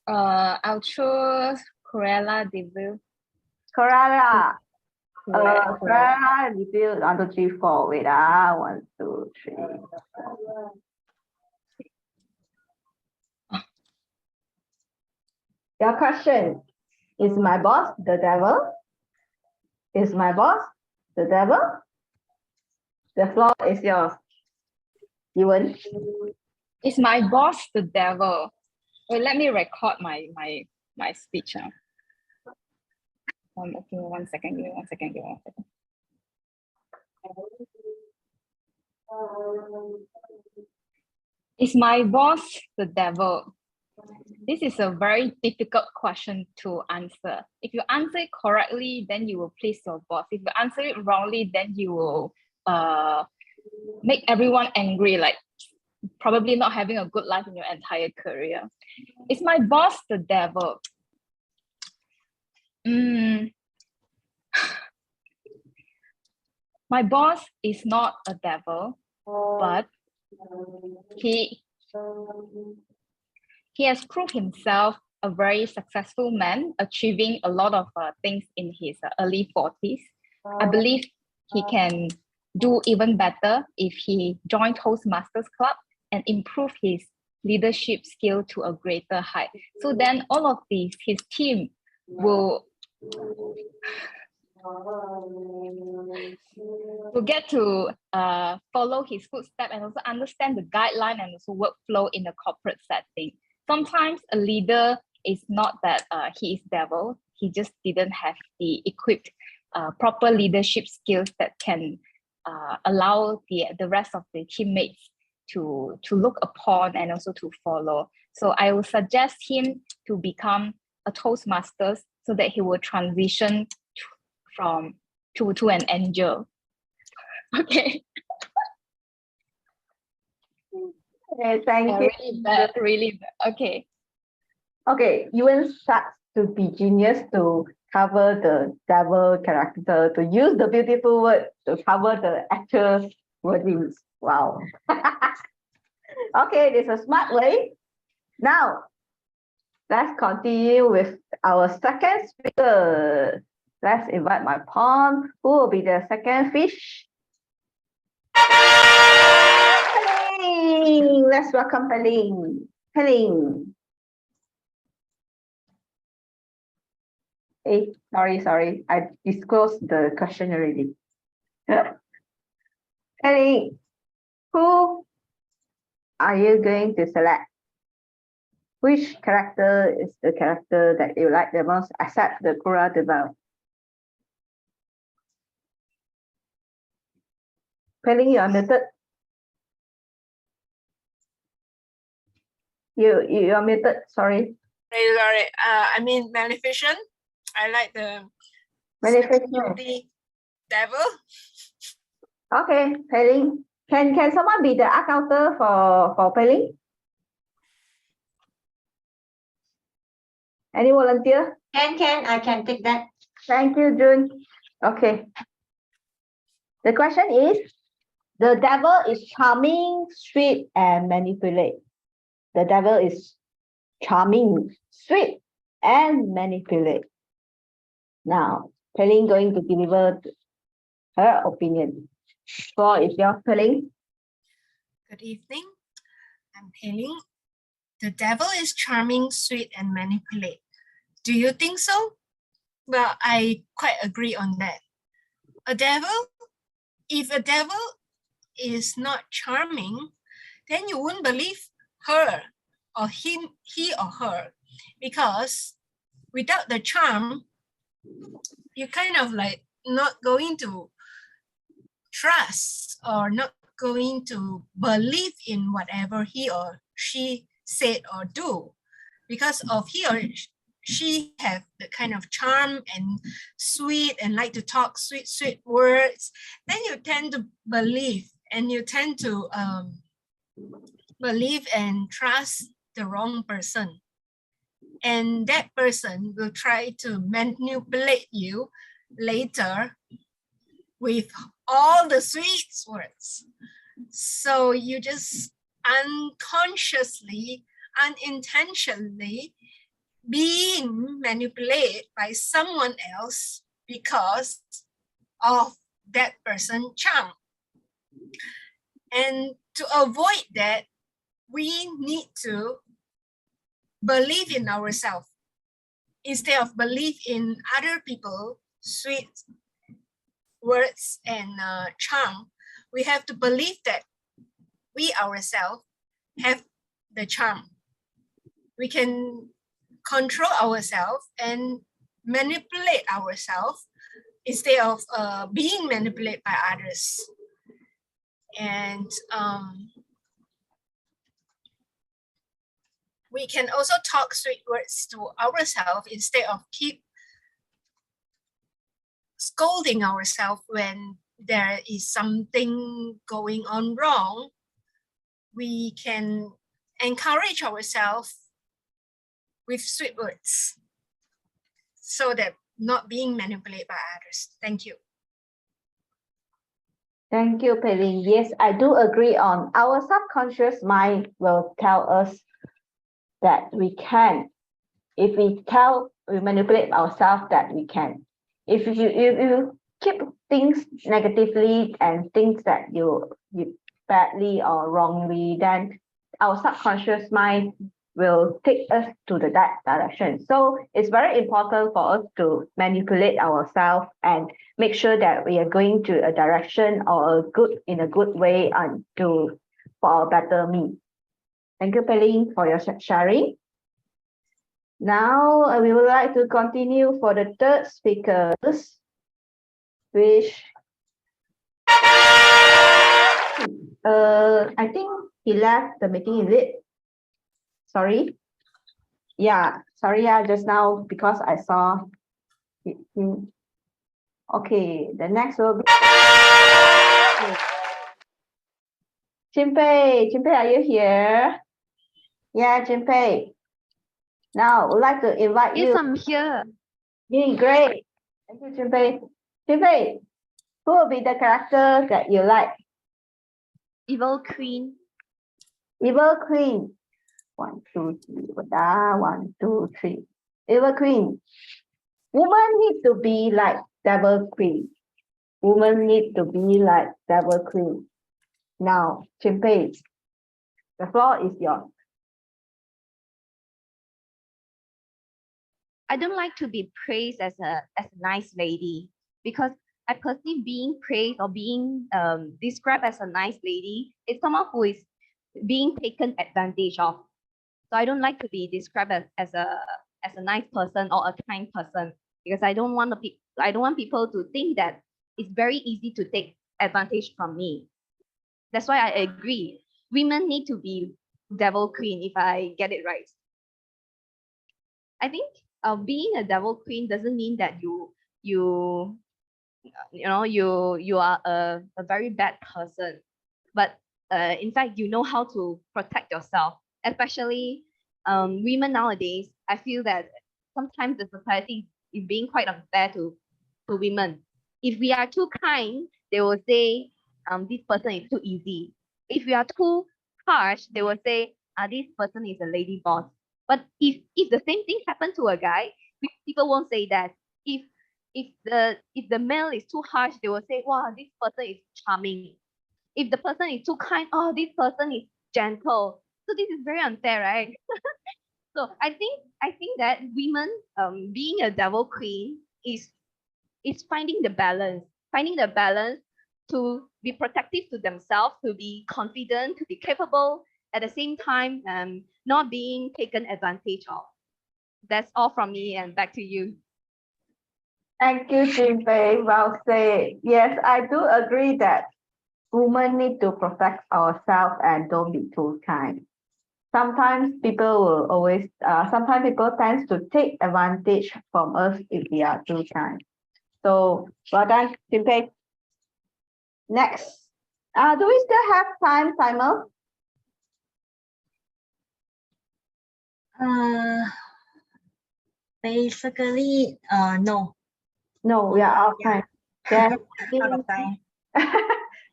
I'll choose Cruella de Vil. Cruella. Cruella de Vil. 1, 2, 3, 4. Wait, 1, 2, 3. Your question: is my boss the devil? Is my boss the devil? The floor is yours. Ewan. Is my boss the devil? Wait, let me record my speech. Okay, 1 second. Give me 1 second. Give me 1 second. Is my boss the devil? This is a very difficult question to answer. If you answer it correctly, then you will please your boss. If you answer it wrongly, then you will make everyone angry, like probably not having a good life in your entire career. Is my boss the devil? My boss is not a devil, but he has proved himself a very successful man, achieving a lot of things in his early 40s. I believe he can do even better if he joined Toastmasters Club and improve his leadership skill to a greater height. So then all of these, his team will get to follow his footsteps and also understand the guideline and also workflow in the corporate setting. Sometimes a leader is not that he is devil, he just didn't have the equipped proper leadership skills that can allow the rest of the teammates to look upon and also to follow. So I will suggest him to become a Toastmasters so that he will transition to an angel. Okay. Okay, thank you. Really bad. Okay. Okay, Ewan starts to be genius to cover the devil character, to use the beautiful word to cover the actual wordings. Wow. Okay, this is a smart way. Now, let's continue with our second speaker. Let's invite my pawn. Who will be the second fish? Peling. Let's welcome Peling. Peling. Hey, sorry. I disclosed the question already. Peling, who are you going to select? Which character is the character that you like the most, except the Kura Devil? Peling, you are muted. You are muted, sorry. Sorry. I mean Maleficent. I like the Maleficent. devil. Okay, Peling. Can someone be the accountant for Peling? Any volunteer? I can take that. Thank you, June. Okay. The question is, the devil is charming, sweet, and manipulate. The devil is charming, sweet, and manipulate. Now, Peling going to deliver her opinion. So, is your Peling? Good evening. I'm Peling. The devil is charming, sweet, and manipulate. Do you think so? Well, I quite agree on that. If a devil is not charming, then you wouldn't believe her or him, he or her, because without the charm, you kind of like not going to trust or not going to believe in whatever he or she said or do, because of he or she have the kind of charm and sweet and like to talk sweet words. Then you tend to believe and you tend to believe and trust the wrong person, and that person will try to manipulate you later with all the sweet words. So you just unconsciously, unintentionally being manipulated by someone else because of that person's charm. And to avoid that, we need to believe in ourselves instead of believe in other people sweet words and charm. We have to believe that we ourselves have the charm. We can control ourselves and manipulate ourselves instead of being manipulated by others. And We can also talk sweet words to ourselves instead of keep scolding ourselves when there is something going on wrong. We can encourage ourselves with sweet words so that not being manipulated by others. Thank you. Thank you, Pei-Ling. Yes, I do agree on our subconscious mind will tell us that we can. If we manipulate ourselves that we can. If you keep things negatively and things that you badly or wrongly, then our subconscious mind will take us to that direction. So it's very important for us to manipulate ourselves and make sure that we are going to a direction or in a good way and for a better me. Thank you, Pei-Ling, for your sharing. Now we would like to continue for the third speakers, which I think he left the meeting, is it? Sorry. Yeah, sorry, just now because I saw him. Okay, the next will be Jinpei. Jinpei, are you here? Yeah, Jinpei. Now, I would like to invite you. Yes, I'm here. Yeah, great. Thank you, Jinpei. Jinpei, who will be the character that you like? Evil Queen. Evil Queen. 1, 2, 3. 1, 2, 3. Evil Queen. Women need to be like Devil Queen. Women need to be like Devil Queen. Now, Jinpei, the floor is yours. I don't like to be praised as a nice lady because I perceive being praised or being described as a nice lady is someone who is being taken advantage of. So I don't like to be described as a nice person or a kind person because I don't want people to think that it's very easy to take advantage from me. That's why I agree. Women need to be devil queen if I get it right. I think being a devil queen doesn't mean that you are a very bad person, but in fact you know how to protect yourself, especially women nowadays. I feel that sometimes the society is being quite unfair to women. If we are too kind, they will say this person is too easy. If we are too harsh, they will say this person is a lady boss. But if the same thing happened to a guy, people won't say that. If the male is too harsh, they will say, wow, this person is charming. If the person is too kind, oh, this person is gentle. So this is very unfair, right? So I think that women being a devil queen is finding the balance to be protective to themselves, to be confident, to be capable, at the same time not being taken advantage of. That's all from me, and back to you. Thank you, Jinpei. Well said. Yes, I do agree that women need to protect ourselves and don't be too kind. Sometimes people tend to take advantage from us if we are too kind. So well done, Jinpei. Next. Do we still have time, timer? Basically, no. No, we are out of time. Then Out of time.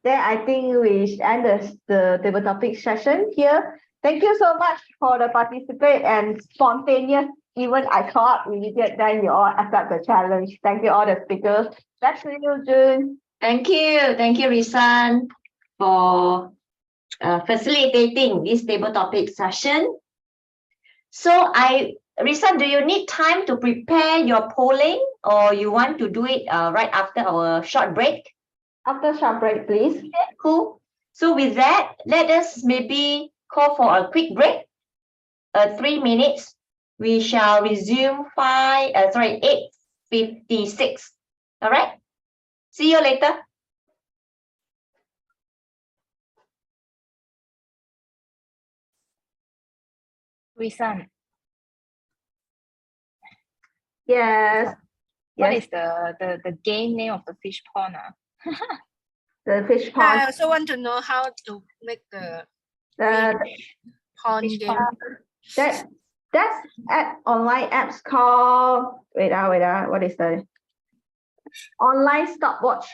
then I think we should end the table topic session here. Thank you so much for the participate and spontaneous. Even I thought we did, then you all accept the challenge. Thank you all the speakers. Back to you, June. Thank you, Risan, for facilitating this table topic session. So Risan, do you need time to prepare your polling, or you want to do it right after our short break? After short break, please. Okay, cool. So with that, let us maybe call for a quick break. 3 minutes. We shall resume 8:56. All right. See you later. Risan, Yes. what Yes, is the game name of the fish pond? the fish I pond. also want to know how to make the The, pond Fish game. pond. that's online apps called, wait, what is the online stopwatch?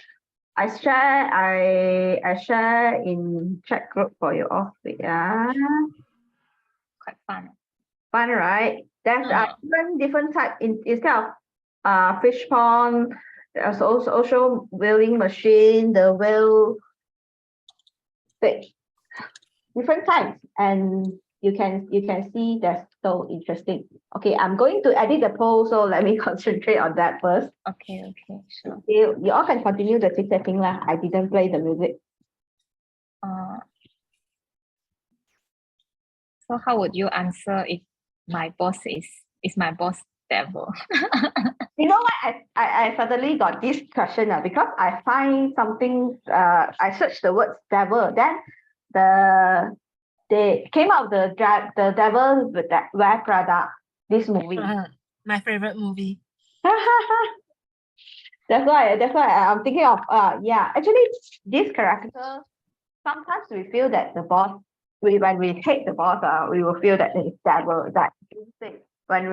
I share in chat group for you all. Wait, Quite fun. fun, right? There's Ah. different type instead of fish pond. There's also whaling machine, the whale fish, different types, and you can see that's so interesting. Okay, I'm going to edit the poll, so let me concentrate on that first. Okay, sure. You all can continue the chit-chatting lah. I didn't play the music. So how would you answer if my boss is my boss devil? You know what? I suddenly got this question because I find something. I searched the word devil. Then they came out the devil with that wear Prada. This movie. My favorite movie. That's why I'm thinking of yeah. Actually, this character, sometimes we feel that the boss. When we hate the boss, we will feel that it's devil. That when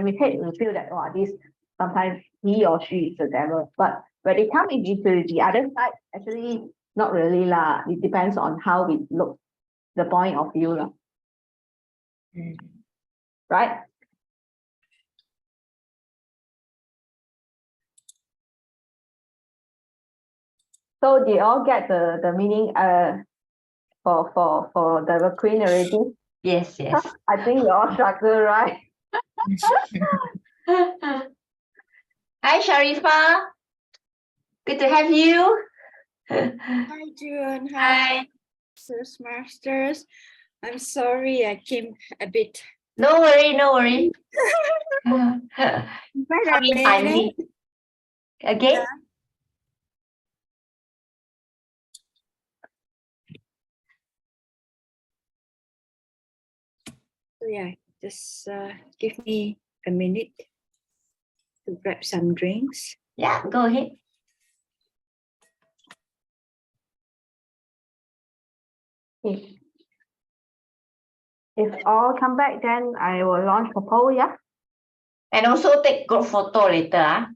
we hate, we feel that this sometimes he or she is the devil. But when it comes into the other side, actually not really lah. It depends on how we look, the point of view lah. Right? So they all get the meaning for the queen already. Yes, yes. I think you all struggle, right? Hi, Sharifa. Good to have you. Hi, June. Hi. Toastmasters. I'm sorry I came a bit. No worry, no worry. But Coming timely. Again? So yeah, just give me a minute to grab some drinks. Yeah, go ahead. If all come back, then I will launch a poll, yeah? And also take group photo later.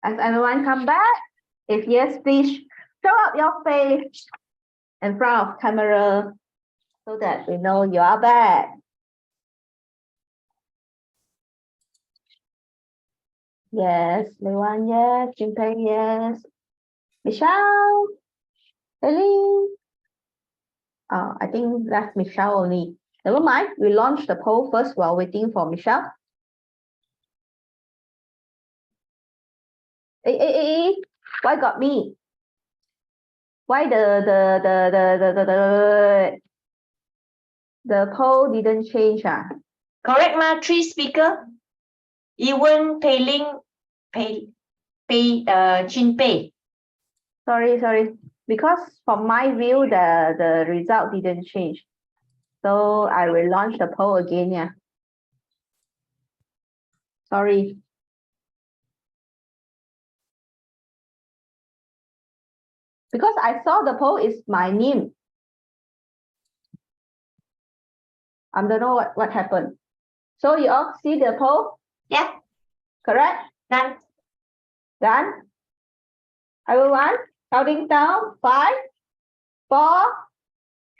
As everyone come back, if yes, please show up your face in front of camera so that we know you are back. Yes, Lewan, yes, Jinpei, yes. Michelle, Eileen. I think that's Michelle only. Never mind, we launch the poll first while waiting for Michelle. Hey, why got me? Why the poll didn't change? Correct, ma? 3 speaker. Ewan, Pei Ling, Chin Pei. Sorry. Because from my view, the result didn't change. So I will launch the poll again, yeah. Sorry. Because I saw the poll is my name. I don't know what happened. So you all see the poll? Yeah. Correct? Done. Done? Everyone, counting down. 5, 4,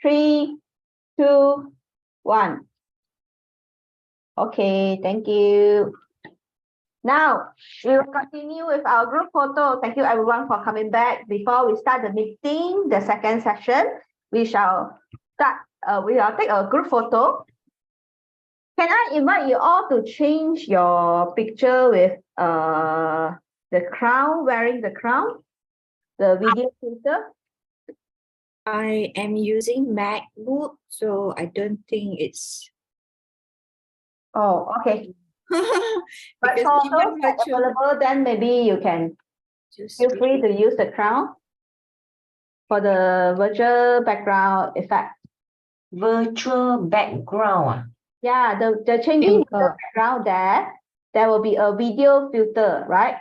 3, 2, 1. Okay, thank you. Now, we will continue with our group photo. Thank you everyone for coming back. Before we start the meeting, the second session, we shall start, we will take a group photo. Can I invite you all to change your picture with the crown, wearing the crown, the video filter? I am using MacBook, so I don't think it's. Oh, okay. But Because for even those that virtual, available, then maybe you can feel free to use the crown. for the virtual background effect. Virtual background. Yeah, the changing the background there will be a video filter, right?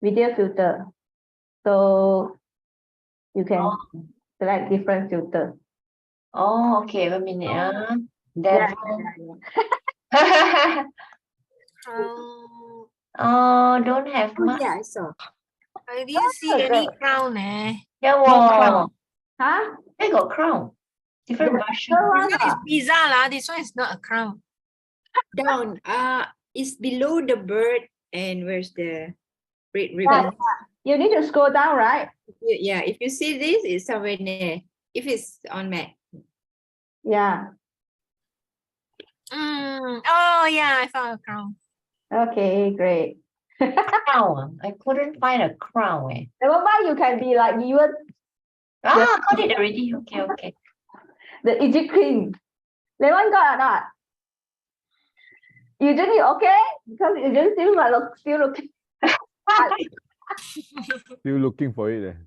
Video filter. So you can select different filter. Oh, okay. 1 minute. Yeah, Devil. Oh, Don't have much. Yeah, I saw. I didn't see any crown eh. Yeah, No wow. crown. Huh? They got crown. Different The version. other This one, one is pizza lah. This one is not a crown. Down. It's below the bird, and where's the red yeah, ribbon? you need to scroll down, right? Yeah, if you see this, it's somewhere near. If it's on Mac. Yeah. Oh yeah, I found a crown. Okay, great. Crown. I couldn't find a crown. Eh. Never mind, you can be like you were Got it already. Okay, okay. the Egypt queen. Leon got or not? Usually okay? Because usually still looking. Still looking for it.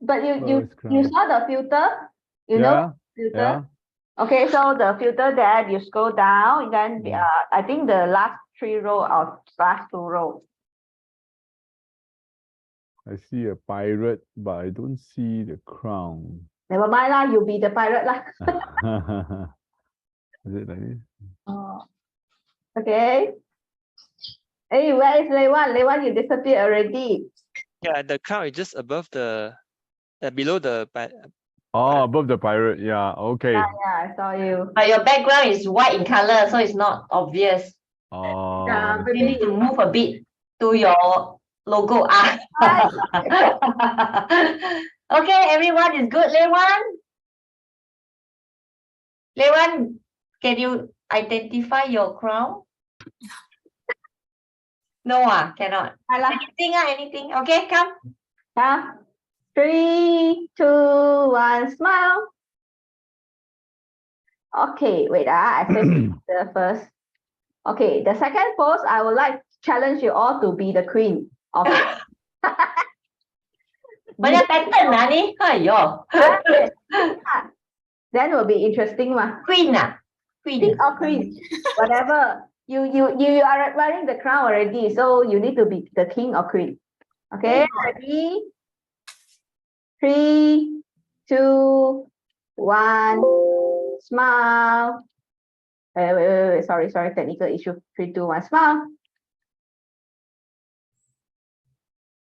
But Oh, you it's crown. saw the filter? You know filter? Yeah. Okay, so the filter there, you scroll down, and then I think the last 3 row or last 2 row. I see a pirate, but I don't see the crown. Never mind lah, you be the pirate lah. Is it like this? Okay. Hey, where is Lewan? Lewan, you disappeared already. Yeah, the crown is just above the below the Oh, above the pirate. Yeah. Okay. Yeah, I saw you. But your background is white in color, so it's not obvious. Oh. Yeah, You need to move a bit to your logo. Okay, everyone is good. Lewan? Lewan, can you identify your crown? No, cannot. Anything, anything. Okay, come. 3, 2, 1, smile. Okay, wait, I say the first. Okay, the second pose, I would like to challenge you all to be the queen of Banyak pattern ni. Ayo. Then will be interesting ma. Queen King or queen, whatever. You are wearing the crown already, so you need to be the king or queen. Okay, ready? 3, 2, 1, smile. Wait, sorry, technical issue. 3, 2, 1, smile.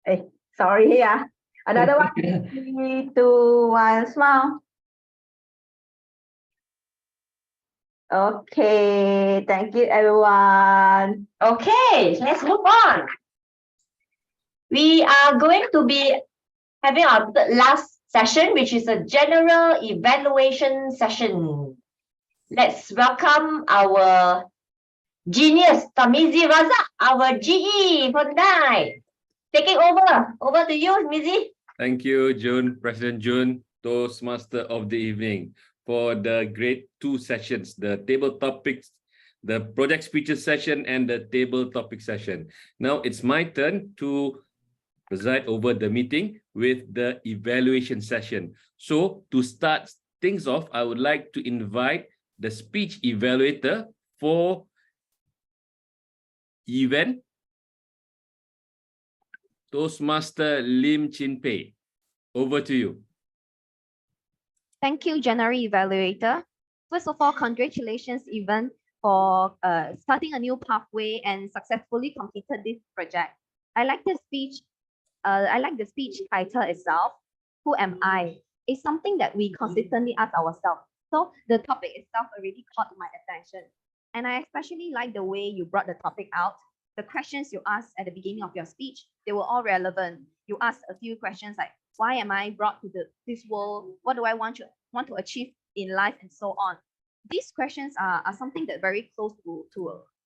Hey, sorry here. Another one. 3, 2, 1, smile. Okay, thank you everyone. Okay, let's move on. We are going to be having our last session, which is a general evaluation session. Let's welcome our genius, Tamizi Razak, our GE for tonight. Taking over. Over to you, Mizi. Thank you, June, President June, Toastmaster of the evening, for the great 2 sessions, the table topics, the project speeches session, and the table topic session. Now it's my turn to preside over the meeting with the evaluation session. So to start things off, I would like to invite the speech evaluator for event, Toastmaster Lim Chin Pei. Over to you. Thank you, General Evaluator. First of all, congratulations, Evan, for starting a new pathway and successfully completed this project. I like the speech title itself. Who am I? It's something that we consistently ask ourselves. So the topic itself already caught my attention. And I especially like the way you brought the topic out. The questions you asked at the beginning of your speech, they were all relevant. You asked a few questions like, why am I brought to this world? What do I want to achieve in life, and so on? These questions are something that very close to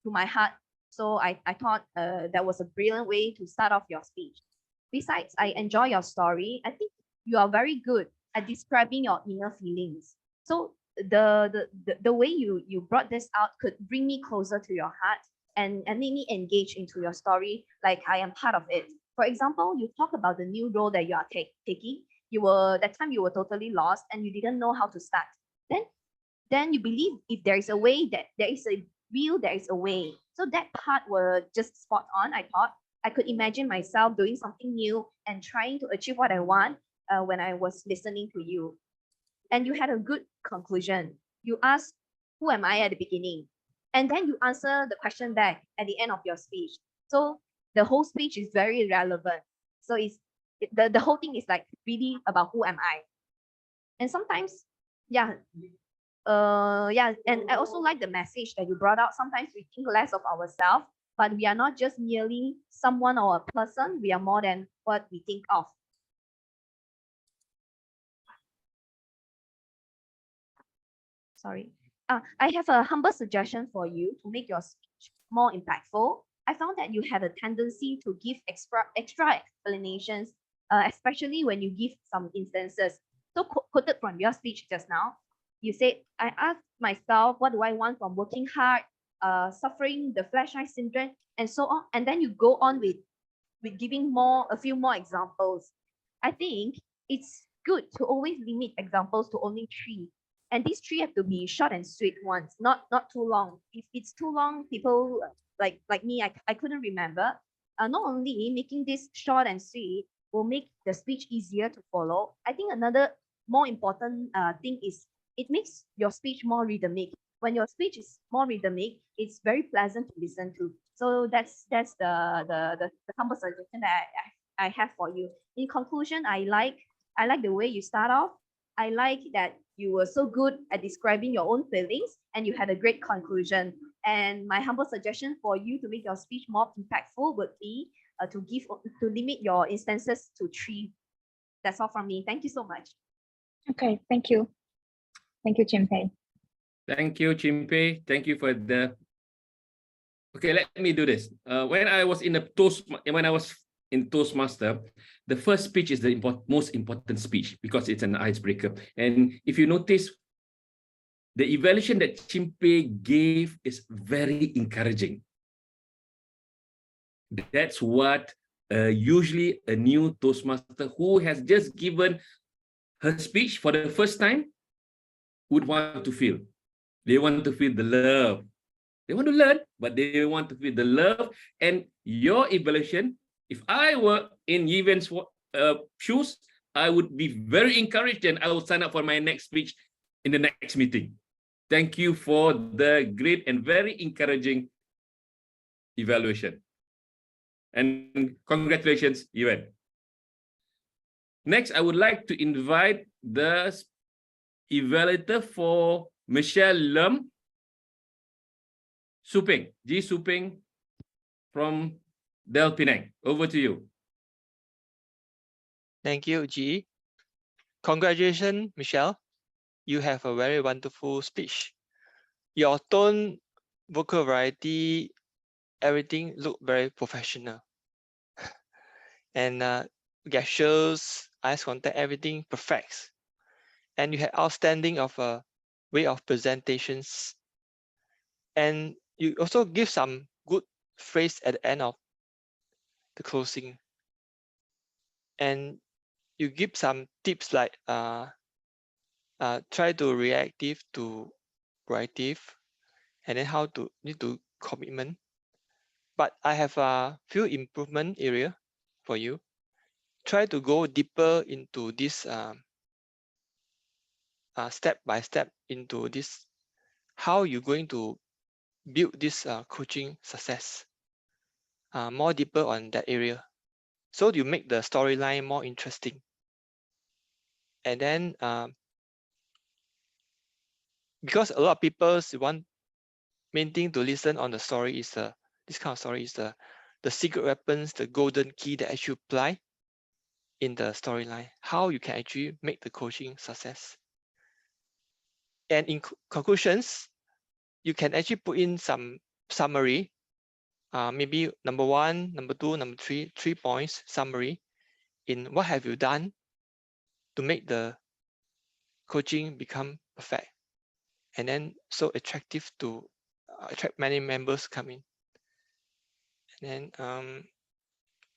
my heart. So I thought that was a brilliant way to start off your speech. Besides, I enjoy your story. I think you are very good at describing your inner feelings. So the way you brought this out could bring me closer to your heart and make me engage into your story like I am part of it. For example, you talk about the new role that you are taking. That time you were totally lost and you didn't know how to start. Then you believe if there is a way, that there is a will, there is a way. So that part were just spot on. I thought I could imagine myself doing something new and trying to achieve what I want when I was listening to you. And you had a good conclusion. You asked, who am I at the beginning? And then you answer the question back at the end of your speech. So the whole speech is very relevant. So the whole thing is like really about who am I. And sometimes, yeah, and I also like the message that you brought out. Sometimes we think less of ourselves, but we are not just merely someone or a person. We are more than what we think of. Sorry. I have a humble suggestion for you to make your speech more impactful. I found that you have a tendency to give extra explanations, especially when you give some instances. So quoted from your speech just now, you said, I asked myself, what do I want from working hard, suffering the flash eye syndrome, and so on. And then you go on with giving a few more examples. I think it's good to always limit examples to only 3. And these 3 have to be short and sweet ones, not too long. If it's too long, people like me, I couldn't remember. Not only making this short and sweet will make the speech easier to follow, I think another more important thing is it makes your speech more rhythmic. When your speech is more rhythmic, it's very pleasant to listen to. So that's the humble suggestion that I have for you. In conclusion, I like the way you start off. I like that you were so good at describing your own feelings and you had a great conclusion. And my humble suggestion for you to make your speech more impactful would be to limit your instances to 3. That's all from me. Thank you so much. Okay, thank you. Thank you, Chimpei. Thank you, Chimpei. Thank you for the. Okay, let me do this. When I was in Toastmaster, the first speech is the most important speech because it's an icebreaker. And if you notice, the evaluation that Chimpei gave is very encouraging. That's what usually a new Toastmaster who has just given her speech for the first time would want to feel. They want to feel the love. They want to learn, but they want to feel the love. And your evaluation, if I were in Yiven's shoes, I would be very encouraged and I will sign up for my next speech in the next meeting. Thank you for the great and very encouraging evaluation. And congratulations, Yiven. Next, I would like to invite the evaluator for Michelle Lam, Suping, G. Suping from Del Penang. Over to you. Thank you, G. Congratulations, Michelle. You have a very wonderful speech. Your tone, vocal variety, everything look very professional. And gestures, eyes contact, everything perfect. And you had outstanding of a way of presentations. And you also give some good phrase at the end of the closing. And you give some tips like try to reactive to proactive, and then how to need to commitment. But I have a few improvement area for you. Try to go deeper into this step by step into this, how you're going to build this coaching success. More deeper on that area. So you make the storyline more interesting. And then because a lot of people want main thing to listen on the story is this kind of story is the secret weapons, the golden key that actually apply in the storyline, how you can actually make the coaching success. And in conclusions, you can actually put in some summary, maybe number 1, number 2, number 3, 3 points summary in what have you done to make the coaching become perfect, and then so attractive to attract many members come in. And then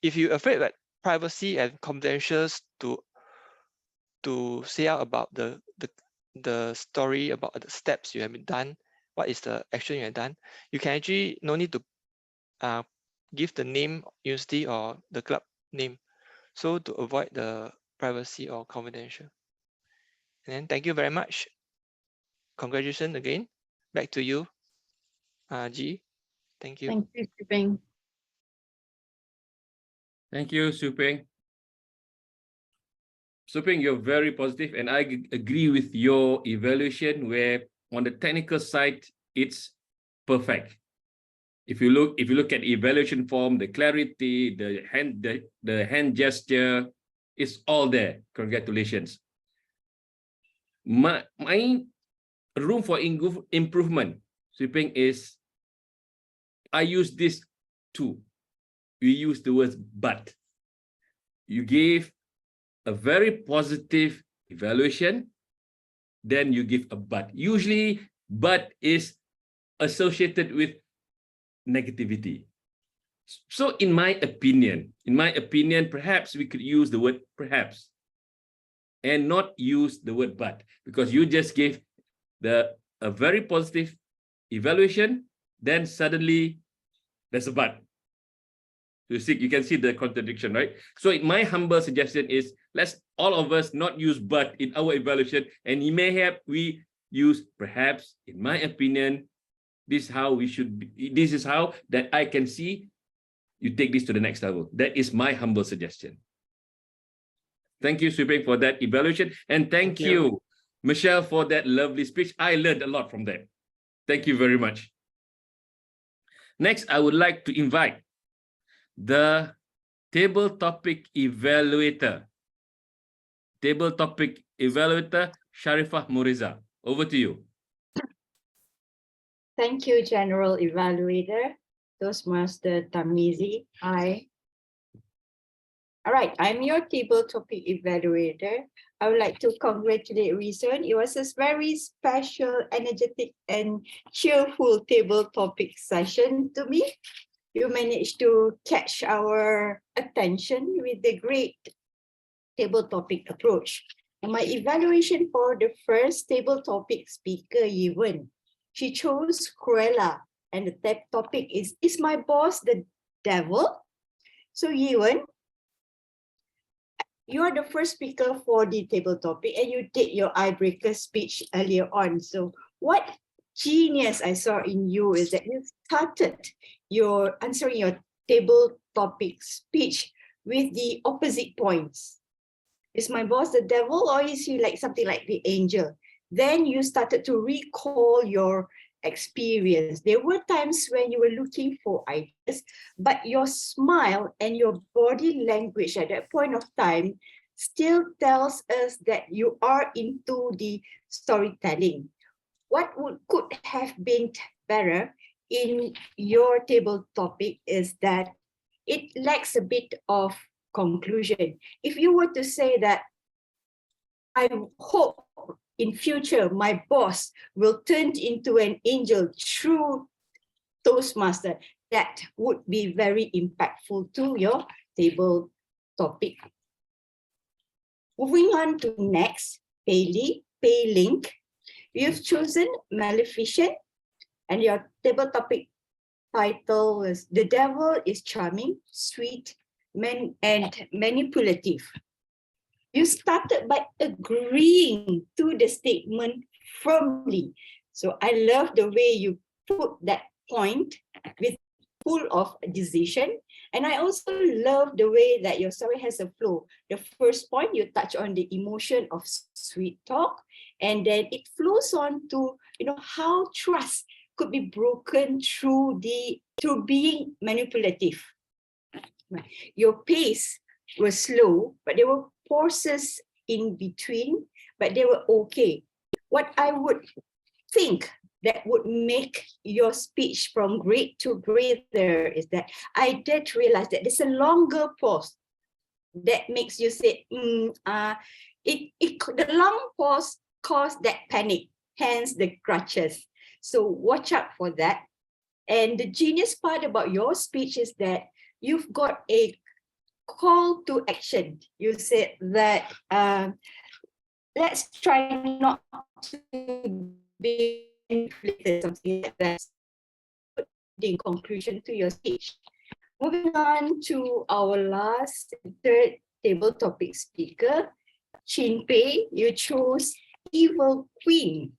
if you're afraid that privacy and confidentials to say out about the story about the steps you have been done, what is the action you have done, you can actually no need to give the name university or the club name, so to avoid the privacy or confidential. And then thank you very much. Congratulations again. Back to you, G. Thank you. Thank you, Suping. Thank you, Suping. Suping, you're very positive, and I agree with your evaluation where on the technical side, it's perfect. If you look at evaluation form, the clarity, the hand gesture, it's all there. Congratulations. My room for improvement, Suping, is I use this too. We use the words but. You gave a very positive evaluation, then you give a but. Usually, but is associated with negativity. So in my opinion, perhaps we could use the word perhaps and not use the word but, because you just gave a very positive evaluation, then suddenly there's a but. You can see the contradiction, right? So my humble suggestion is, let's all of us not use but in our evaluation, and we use perhaps, in my opinion, this is how we should be, this is how that I can see you take this to the next level. That is my humble suggestion. Thank you, Suping, for that evaluation. And thank you, Michelle, for that lovely speech. I learned a lot from that. Thank you very much. Next, I would like to invite the table topic evaluator. Table topic evaluator, Sharifah Muriza. Over to you. Thank you, General Evaluator, Toastmaster Tamizi. Hi. All right, I'm your table topic evaluator. I would like to congratulate Reason. It was a very special, energetic, and cheerful table topic session to me. You managed to catch our attention with the great table topic approach. And my evaluation for the first table topic speaker, Yiwen, she chose Cruella, and the topic is my boss the devil? So Yiwen, you are the first speaker for the table topic, and you did your icebreaker speech earlier on. So what genius I saw in you is that you started your answering your table topic speech with the opposite points. Is my boss the devil, or is he like something like the angel? Then you started to recall your experience. There were times when you were looking for ideas, but your smile and your body language at that point of time still tells us that you are into the storytelling. What could have been better in your table topic is that it lacks a bit of conclusion. If you were to say that, I hope in future my boss will turn into an angel through Toastmaster, that would be very impactful to your table topic. Moving on to next, Paylink. You've chosen Maleficent, and your table topic title was The Devil is Charming, Sweet, and Manipulative. You started by agreeing to the statement firmly. So I love the way you put that point with full of decision. And I also love the way that your story has a flow. The first point, you touch on the emotion of sweet talk, and then it flows on to, how trust could be broken through being manipulative. Your pace was slow, but there were pauses in between, but they were okay. What I would think that would make your speech from great to greater is that I did realize that there's a longer pause that makes you say, the long pause caused that panic, hence the crutches. So watch out for that. And the genius part about your speech is that you've got a call to action. You said that let's try not to be manipulated, something like that. In conclusion to your speech. Moving on to our last third table topic speaker, Chin Pei, you chose Evil Queen.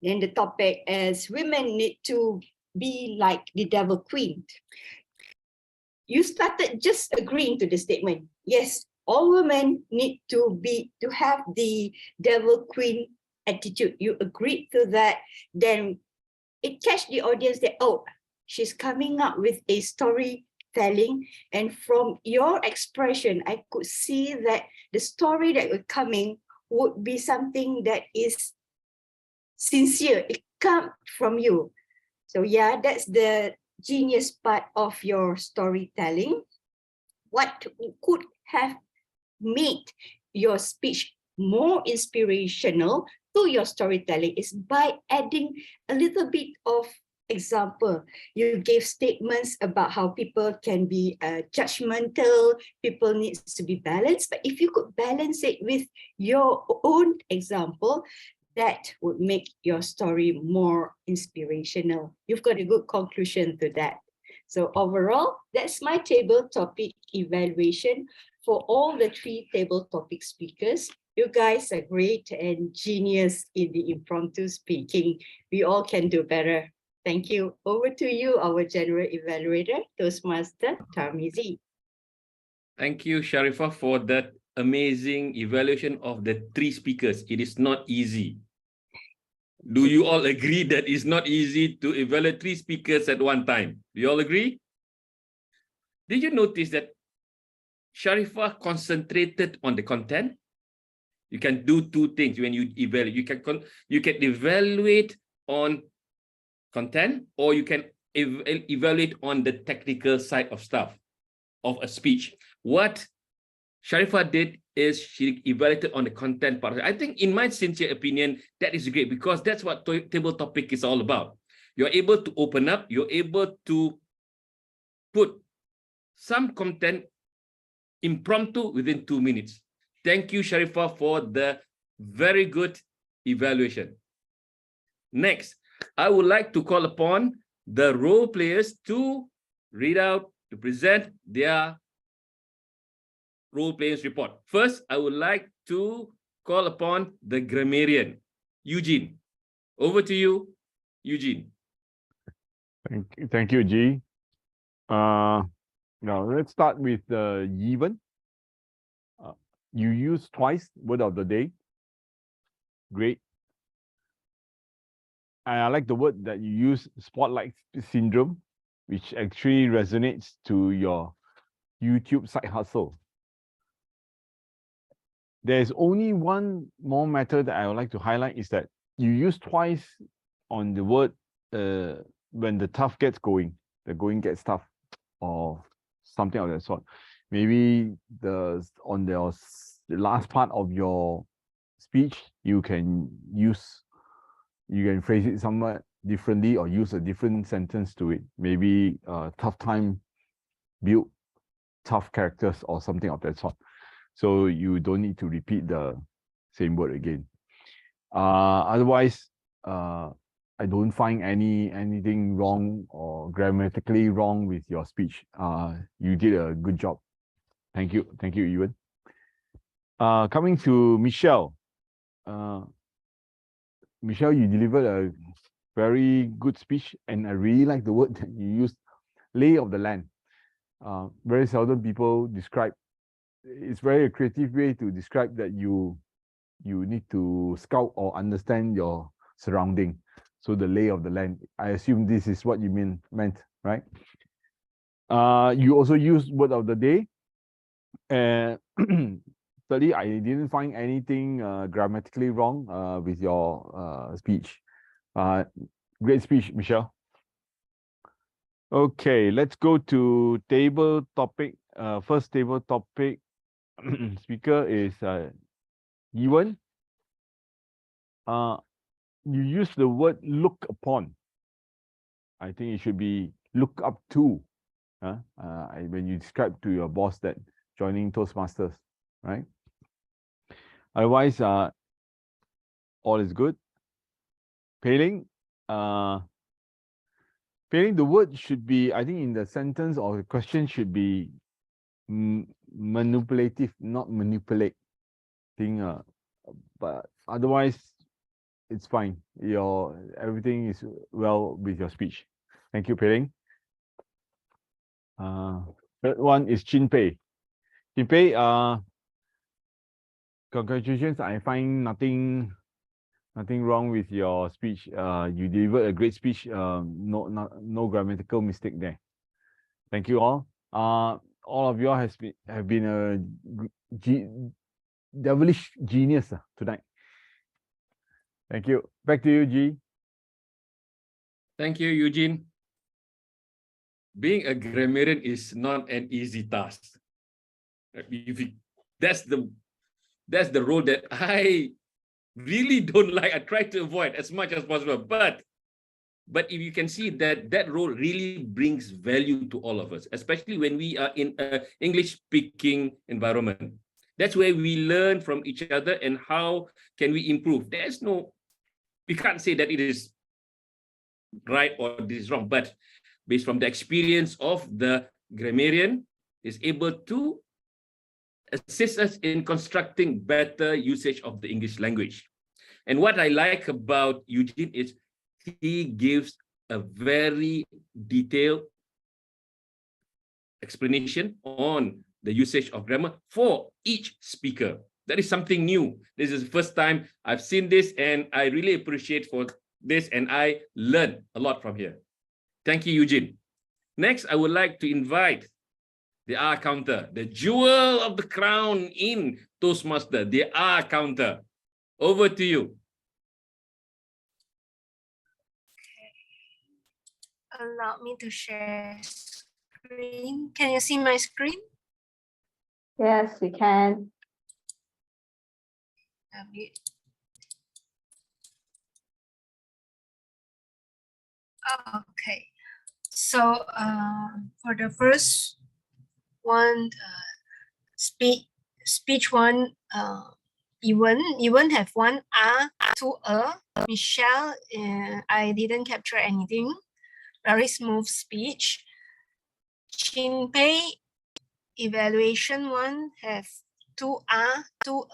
Then the topic is women need to be like the Devil Queen. You started just agreeing to the statement. Yes, all women need to have the Devil Queen attitude. You agreed to that. Then it catch the audience that, oh, she's coming up with a storytelling. And from your expression, I could see that the story that was coming would be something that is sincere. It comes from you. So yeah, that's the genius part of your storytelling. What could have made your speech more inspirational to your storytelling is by adding a little bit of example. You gave statements about how people can be judgmental, people needs to be balanced, but if you could balance it with your own example, that would make your story more inspirational. You've got a good conclusion to that. So overall, that's my table topic evaluation for all the 3 table topic speakers. You guys are great and genius in the impromptu speaking. We all can do better. Thank you. Over to you, our general evaluator, Toastmaster Tarmizi. Thank you, Sharifah, for that amazing evaluation of the 3 speakers. It is not easy. Do you all agree that it's not easy to evaluate 3 speakers at one time? Do you all agree? Did you notice that Sharifah concentrated on the content? You can do 2 things when you evaluate. You can evaluate on content, or you can evaluate on the technical side of stuff of a speech. What Sharifah did is she evaluated on the content part. I think, in my sincere opinion, that is great, because that's what table topic is all about. You're able to open up, you're able to put some content impromptu within 2 minutes. Thank you, Sharifah, for the very good evaluation. Next, I would like to call upon the role players to read out, to present their role players report. First, I would like to call upon the grammarian, Eugene. Over to you, Eugene. Thank you, G. Now let's start with the Yiwen. You use twice word of the day. Great. And I like the word that you use, spotlight syndrome, which actually resonates to your YouTube side hustle. There's only one more matter that I would like to highlight, is that you use twice on the word when the tough gets going, the going gets tough, or something of that sort. Maybe on the last part of your speech, you can phrase it somewhat differently, or use a different sentence to it. Maybe tough time build tough characters, or something of that sort. So you don't need to repeat the same word again. Otherwise, I don't find anything wrong or grammatically wrong with your speech. You did a good job. Thank you, Ewan. Coming to Michelle. Michelle, you delivered a very good speech, and I really like the word that you used, lay of the land. Very seldom people describe. It's very a creative way to describe that you need to scout or understand your surrounding. So the lay of the land. I assume this is what you meant, right? You also used word of the day. Thirdly, I didn't find anything grammatically wrong with your speech. Great speech, Michelle. Okay, let's go to table topic. First table topic speaker is Ewan. You use the word look upon. I think it should be look up to. when you describe to your boss that joining Toastmasters, right? Otherwise, all is good. Pei-Ling, Pei-Ling, the word should be, I think in the sentence or the question should be manipulative, not manipulate. But otherwise, it's fine. Everything is well with your speech. Thank you, Pei-Ling. Third one is Chin Pei. Chin Pei, congratulations. I find nothing wrong with your speech. You delivered a great speech. No grammatical mistake there. Thank you all. All of you all have been a devilish genius tonight. Thank you. Back to you, G. Thank you, Eugene. Being a grammarian is not an easy task. That's the role that I really don't like. I try to avoid as much as possible. But if you can see that role really brings value to all of us, especially when we are in an English-speaking environment. That's where we learn from each other and how can we improve. We can't say that it is right or this is wrong, but based from the experience of the grammarian is able to assist us in constructing better usage of the English language. And what I like about Eugene is he gives a very detailed explanation on the usage of grammar for each speaker. That is something new. This is the first time I've seen this, and I really appreciate for this, and I learned a lot from here. Thank you, Eugene. Next, I would like to invite the R counter, the jewel of the crown in Toastmaster, the R counter. Over to you. Allow me to share screen. Can you see my screen? Yes, we can. Okay. So for the first one, speech one, Ewan have one R, two Michelle, I didn't capture anything. Very smooth speech. Chin Pei, evaluation one have two R, two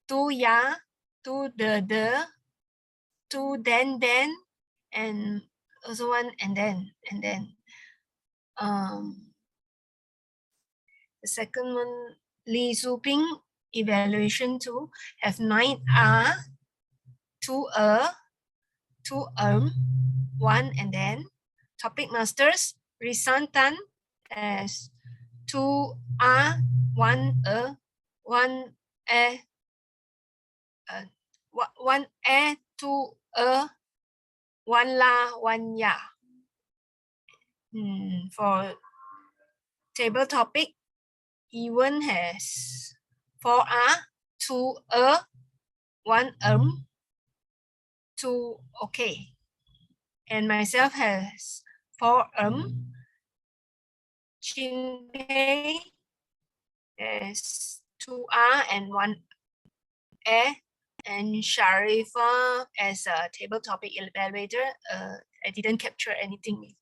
two ya, two the, two then, and also one and then. The second one, Li Zuping, evaluation 2, have 9 2 2 1 and then. Topic masters, Risan Tan as 2 1 1 1 2 1 la 1 ya. For table topic, Ewan has 4 2 1 2 okay, and myself has 4 Chin Pei has 2 and 1 and Sharifa as a table topic evaluator. I didn't capture anything.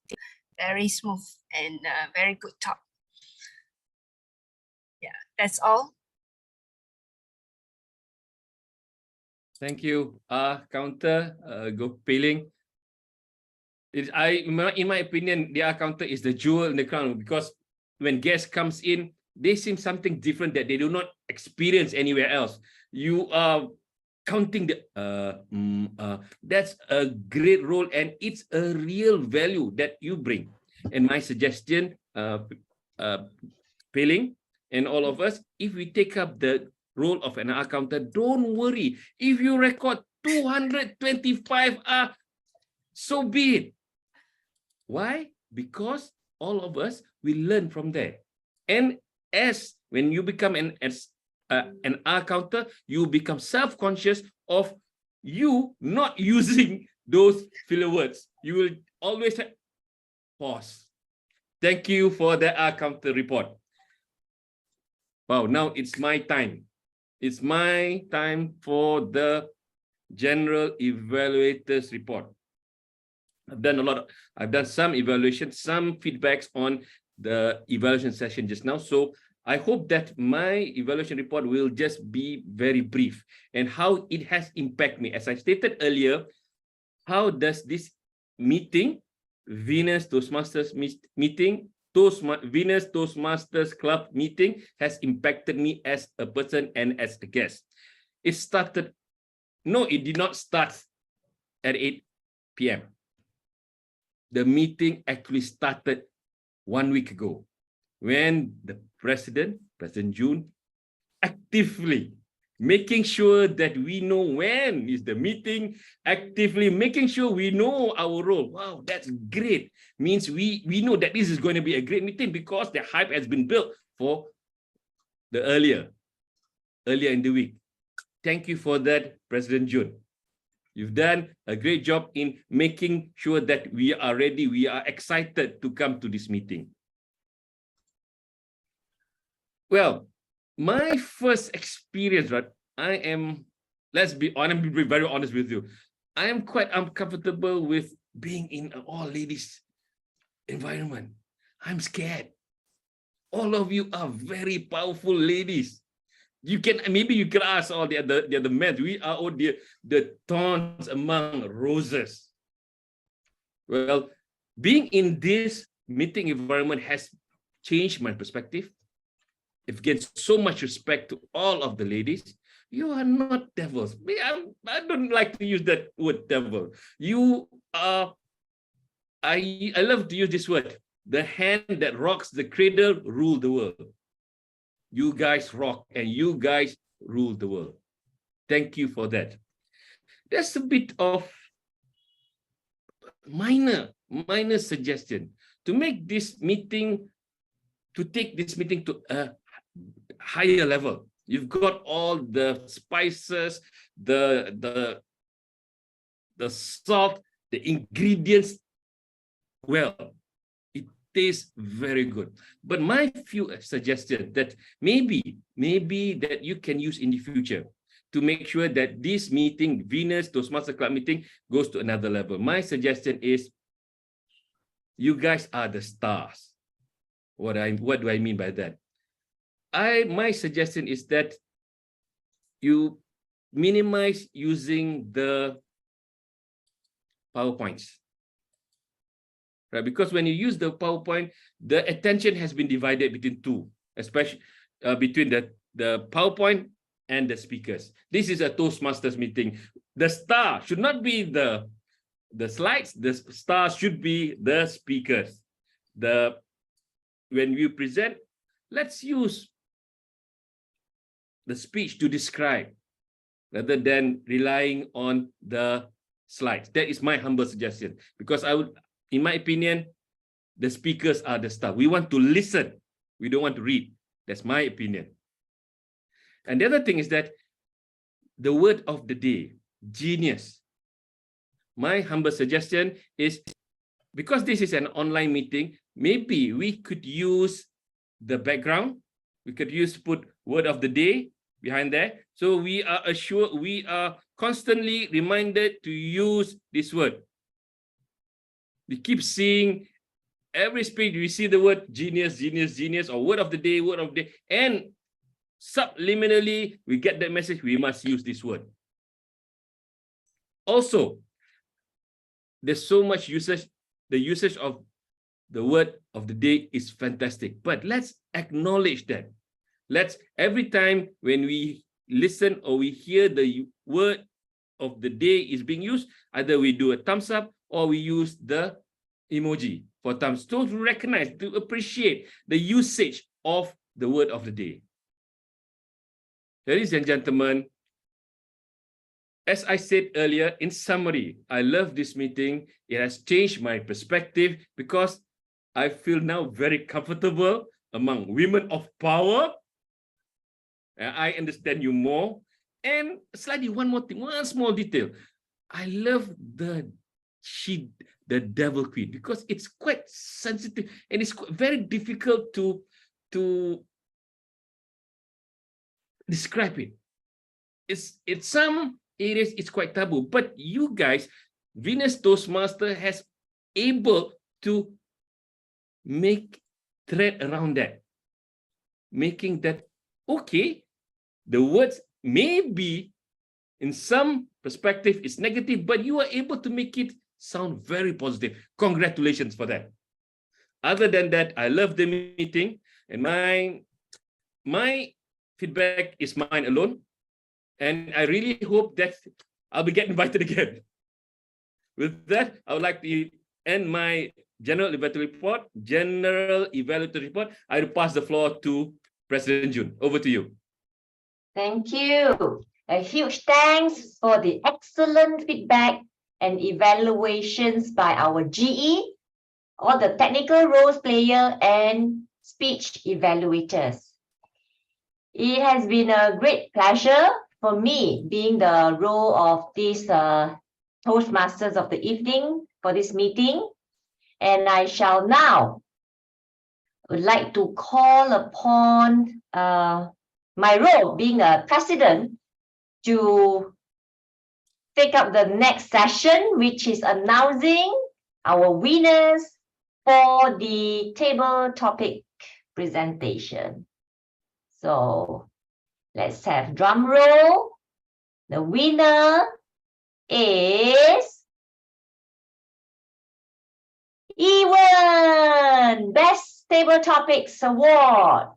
Very smooth and very good talk. Yeah, that's all. Thank you. Counter, go Pei-Ling. In my opinion, the counter is the jewel in the crown, because when guest comes in, they seem something different that they do not experience anywhere else. You are counting that's a great role, and it's a real value that you bring. And my suggestion, Pei-Ling and all of us, if we take up the role of an counter, don't worry. If you record 225 so be it. Why? Because all of us will learn from there. And when you become an counter, you become self-conscious of you not using those filler words. You will always pause, Thank you for the counter report. Wow, now it's my time. It's my time for the general evaluators report. I've done some evaluation, some feedbacks on the evaluation session just now. So I hope that my evaluation report will just be very brief and how it has impacted me. As I stated earlier, how does this meeting, Venus Toastmasters meeting, Venus Toastmasters Club meeting has impacted me as a person and as a guest? It started, no, it did not start at 8 p.m. The meeting actually started 1 week ago when the President June, actively making sure that we know when is the meeting, actively making sure we know our role. Wow, that's great. Means we know that this is going to be a great meeting because the hype has been built for the earlier in the week. Thank you for that, President June. You've done a great job in making sure that we are ready, we are excited to come to this meeting. Well, my first experience, right? Let's be very honest with you. I am quite uncomfortable with being in an all-ladies environment. I'm scared. All of you are very powerful ladies. Maybe you can ask all the other men. We are all the thorns among roses. Well, being in this meeting environment has changed my perspective. I've gained so much respect to all of the ladies. You are not devils. I don't like to use that word devil. You are, I love to use this word. The hand that rocks the cradle rule the world. You guys rock and you guys rule the world. Thank you for that. There's a bit of minor suggestion to make this meeting, to take this meeting to a higher level. You've got all the spices, the salt, the ingredients. Well, it tastes very good. But my few suggestions that maybe that you can use in the future to make sure that this meeting, Venus Toastmasters Club meeting, goes to another level. My suggestion is, you guys are the stars. What do I mean by that? My suggestion is that you minimize using the PowerPoints, right? Because when you use the PowerPoint, the attention has been divided between two, especially between the PowerPoint and the speakers. This is a Toastmasters meeting. The star should not be the slides. The star should be the speakers. When you present, let's use the speech to describe rather than relying on the slides. That is my humble suggestion, because in my opinion, the speakers are the star. We want to listen. We don't want to read. That's my opinion. And the other thing is that the word of the day, genius. My humble suggestion is, because this is an online meeting, maybe we could use the background. We could put word of the day behind there. So we are constantly reminded to use this word. We keep seeing every speech, we see the word genius, genius, genius, or word of the day, and subliminally, we get that message, we must use this word. Also, there's so much usage, the usage of the word of the day is fantastic, but let's acknowledge that. Every time when we listen or we hear the word of the day is being used, either we do a thumbs up or we use the emoji for thumbs to recognize, to appreciate the usage of the word of the day. Ladies and gentlemen, as I said earlier, in summary, I love this meeting. It has changed my perspective because I feel now very comfortable among women of power. I understand you more. And slightly one more thing, one small detail. I love the the Devil Queen, because it's quite sensitive and it's very difficult to describe it. It's some areas it's quite taboo, but you guys, Venus Toastmaster has able to make thread around that, making that okay. The words maybe in some perspective is negative, but you are able to make it sound very positive. Congratulations for that. Other than that, I love the meeting, and my feedback is mine alone. And I really hope that I'll be getting invited again. With that, I would like to end my general evaluatory report. I will pass the floor to President Jun. Over to you. Thank you. A huge thanks for the excellent feedback and evaluations by our GE, all the technical roles player and speech evaluators. It has been a great pleasure for me being the role of this Toastmasters of the evening for this meeting. And I shall now would like to call upon my role being a president to take up the next session, which is announcing our winners for the table topic presentation. So let's have drum roll. The winner is Ewan, Best Table Topics Award.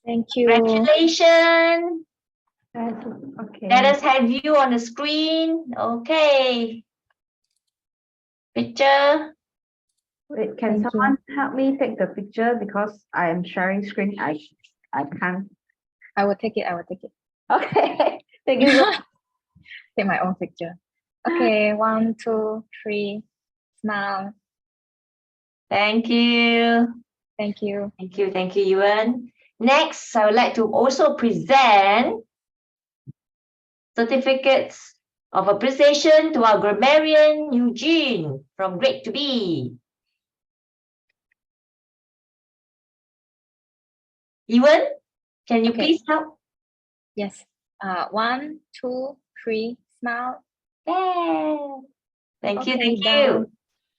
Thank you. Congratulations. Okay. Let us have you on the screen. Okay. Picture. Wait, can Thank someone help me take the picture because I am sharing screen. I can't. I will take it. Okay. Thank you. Take my own picture. Okay, 1, 2, 3. Smile. Thank you. Thank you. Thank you, Ewan. Next, I would like to also present certificates of appreciation to our grammarian Eugene from grade 2B. Ewan, can you please help? Yes. 1, 2, 3. Smile. Yeah. Thank you. Okay, done.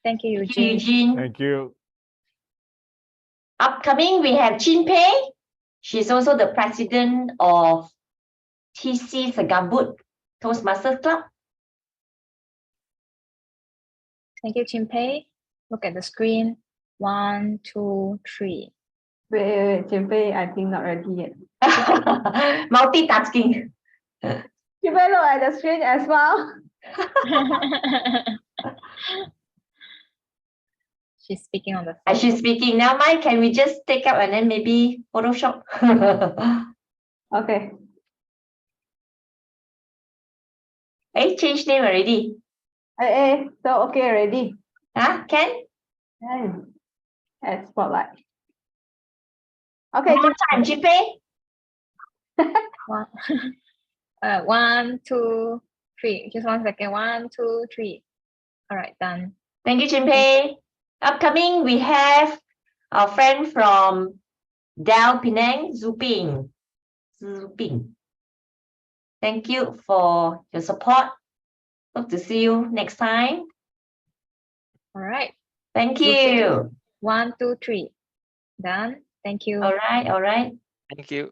Thank you, Eugene. Eugene. Thank you. Upcoming, we have Chin Pei. She's also the president of TC Segambut Toastmasters Club. Thank you, Chimpei. Look at the screen. 1, 2, 3. Wait, Jimpei, I think not ready yet. Multitasking. Jimpei, look at the screen as well. She's speaking on the phone. As she's speaking now, Mike, can we just take up and then maybe Photoshop? Okay. Hey, change name already. Hey, so okay already. Huh? Can? And spotlight. Okay. One more time, Jimpei. 1, 2, 3. Just 1 second. 1, 2, 3. All right, done. Thank you, Jimpei. Upcoming, we have our friend from Del Penang, Zuping. Thank you for your support. Hope to see you next time. All right. Thank you. 1, 2, 3. Done. Thank you. All right. Thank you.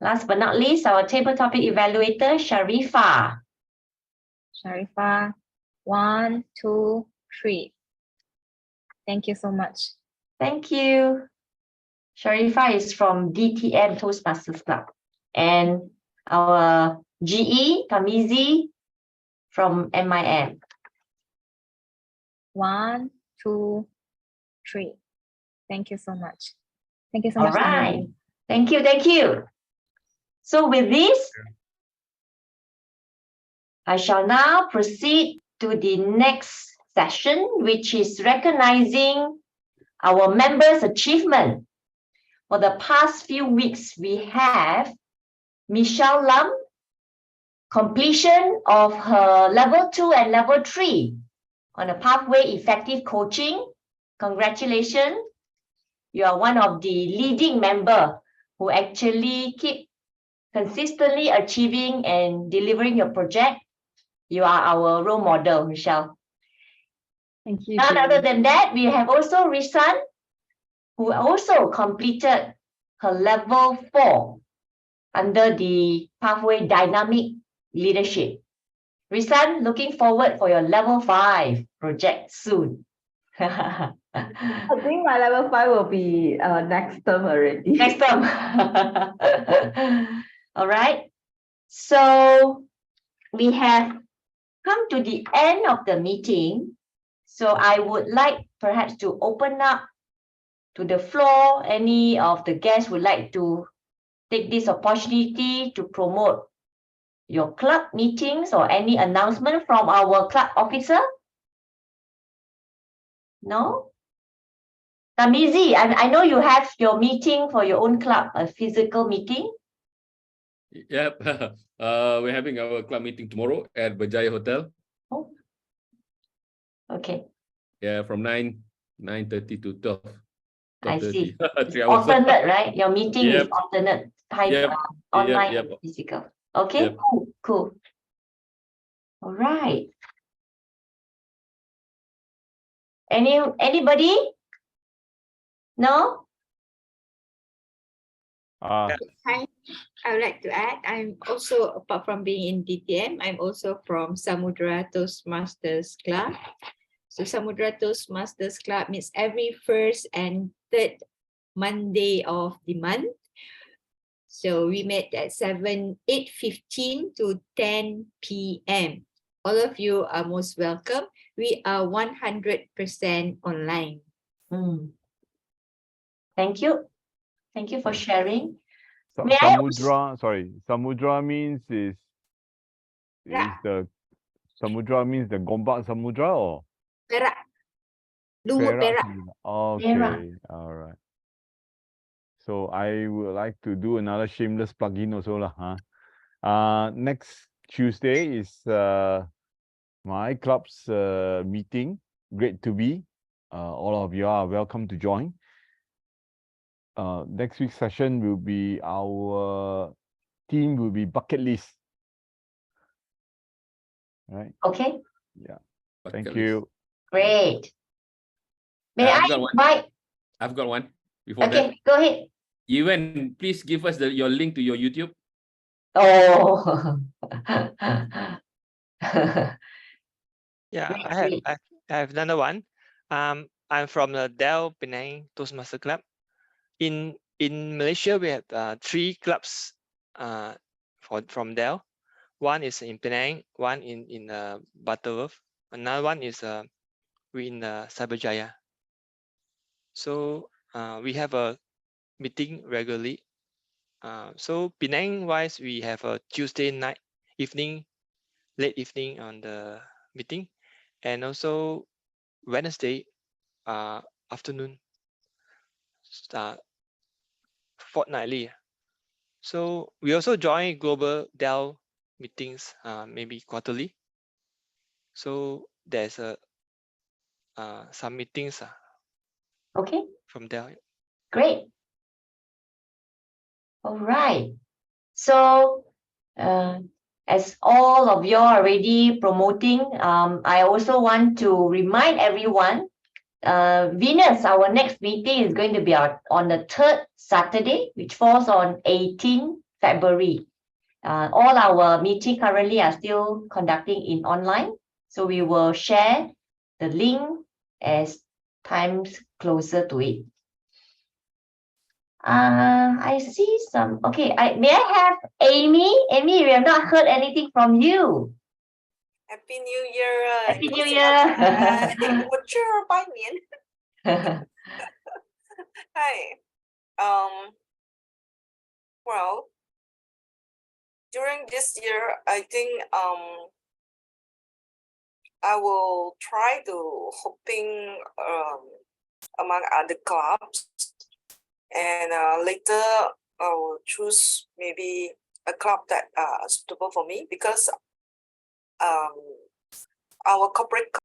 Last but not least, our table topic evaluator, Sharifa. Sharifa. 1, 2, 3. Thank you so much. Thank you. Sharifa is from DTM Toastmasters Club. And our GE, Kamizi, from MIM. 1, 2, 3. Thank you so much. Thank you so All much. right. Thank you. So with this, I shall now proceed to the next session, which is recognizing our members' achievement. For the past few weeks, we have Michelle Lam, completion of her level 2 and level 3 on a pathway effective coaching. Congratulations. You are one of the leading member who actually keep consistently achieving and delivering your project. You are our role model, Michelle. Thank you. None Jane. other than that, we have also Risan, who also completed her level 4 under the pathway dynamic leadership. Risan, looking forward for your level 5 project soon. I think my level 5 will be next term already. Next term. All right. So we have come to the end of the meeting. So I would like perhaps to open up to the floor. Any of the guests would like to take this opportunity to promote your club meetings or any announcement from our club officer? No? Tamizi, I know you have your meeting for your own club, a physical meeting. Yep. We're having our club meeting tomorrow at Berjaya Hotel. Oh. Okay, Yeah, from 9:30 to 12. I see. 12:30. It's 3 hours. alternate, right? Your meeting is Yep. alternate, Yep. online Yep. and physical. Okay, Yep. cool. All right. Anybody? No? Ah, Hi, I would like to add, I'm also, apart from being in DTM, I'm also from Samudra Toastmasters Club. So Samudra Toastmasters Club meets every first and third Monday of the month. So we met at 8:15 to 10 p.m. All of you are most welcome. We are 100% online. Thank you. Thank you for sharing. Sa- May I Samudra, sorry, Samudra means is the Samudra means the Gombak Samudra or Perak. Lumut Perak. Samudra? Okay, all right. So I would like to do another shameless plug-in also lah, huh? Next Tuesday is my club's meeting. Great to be. All of you are welcome to join. Next week's session will be our theme will be bucket list. Right? Okay, Yeah. Bucket Thank list. you. great. May I I've got one. invite? I've got one. Before that, Okay, go ahead. Ewan, please give us your link to your YouTube. Oh. Yeah, Great. I have another one. I'm from the Del Penang Toastmaster Club. In Malaysia, we have 3 clubs from Del. One is in Penang, one in Butterworth, another one is in Cyberjaya. So we have a meeting regularly. So Penang wise, we have a Tuesday night evening, late evening on the meeting, and also Wednesday afternoon, fortnightly. So we also join global Dell meetings, maybe quarterly. So there's some meetings Okay, from Dell. great. All right. So, as all of you are already promoting, I also want to remind everyone, Venus, our next meeting is going to be on the 3rd Saturday, which falls on 18 February. All our meetings currently are still conducting in online, so we will share the link as times closer to it. I see some. Okay, may I have Amy? Amy, we have not heard anything from you. Happy New Year! Happy New Year! 我这儿拜年。Hi. Well, during this year, I think I will try to hoping among other clubs, and later I will choose maybe a club that suitable for me because our corporate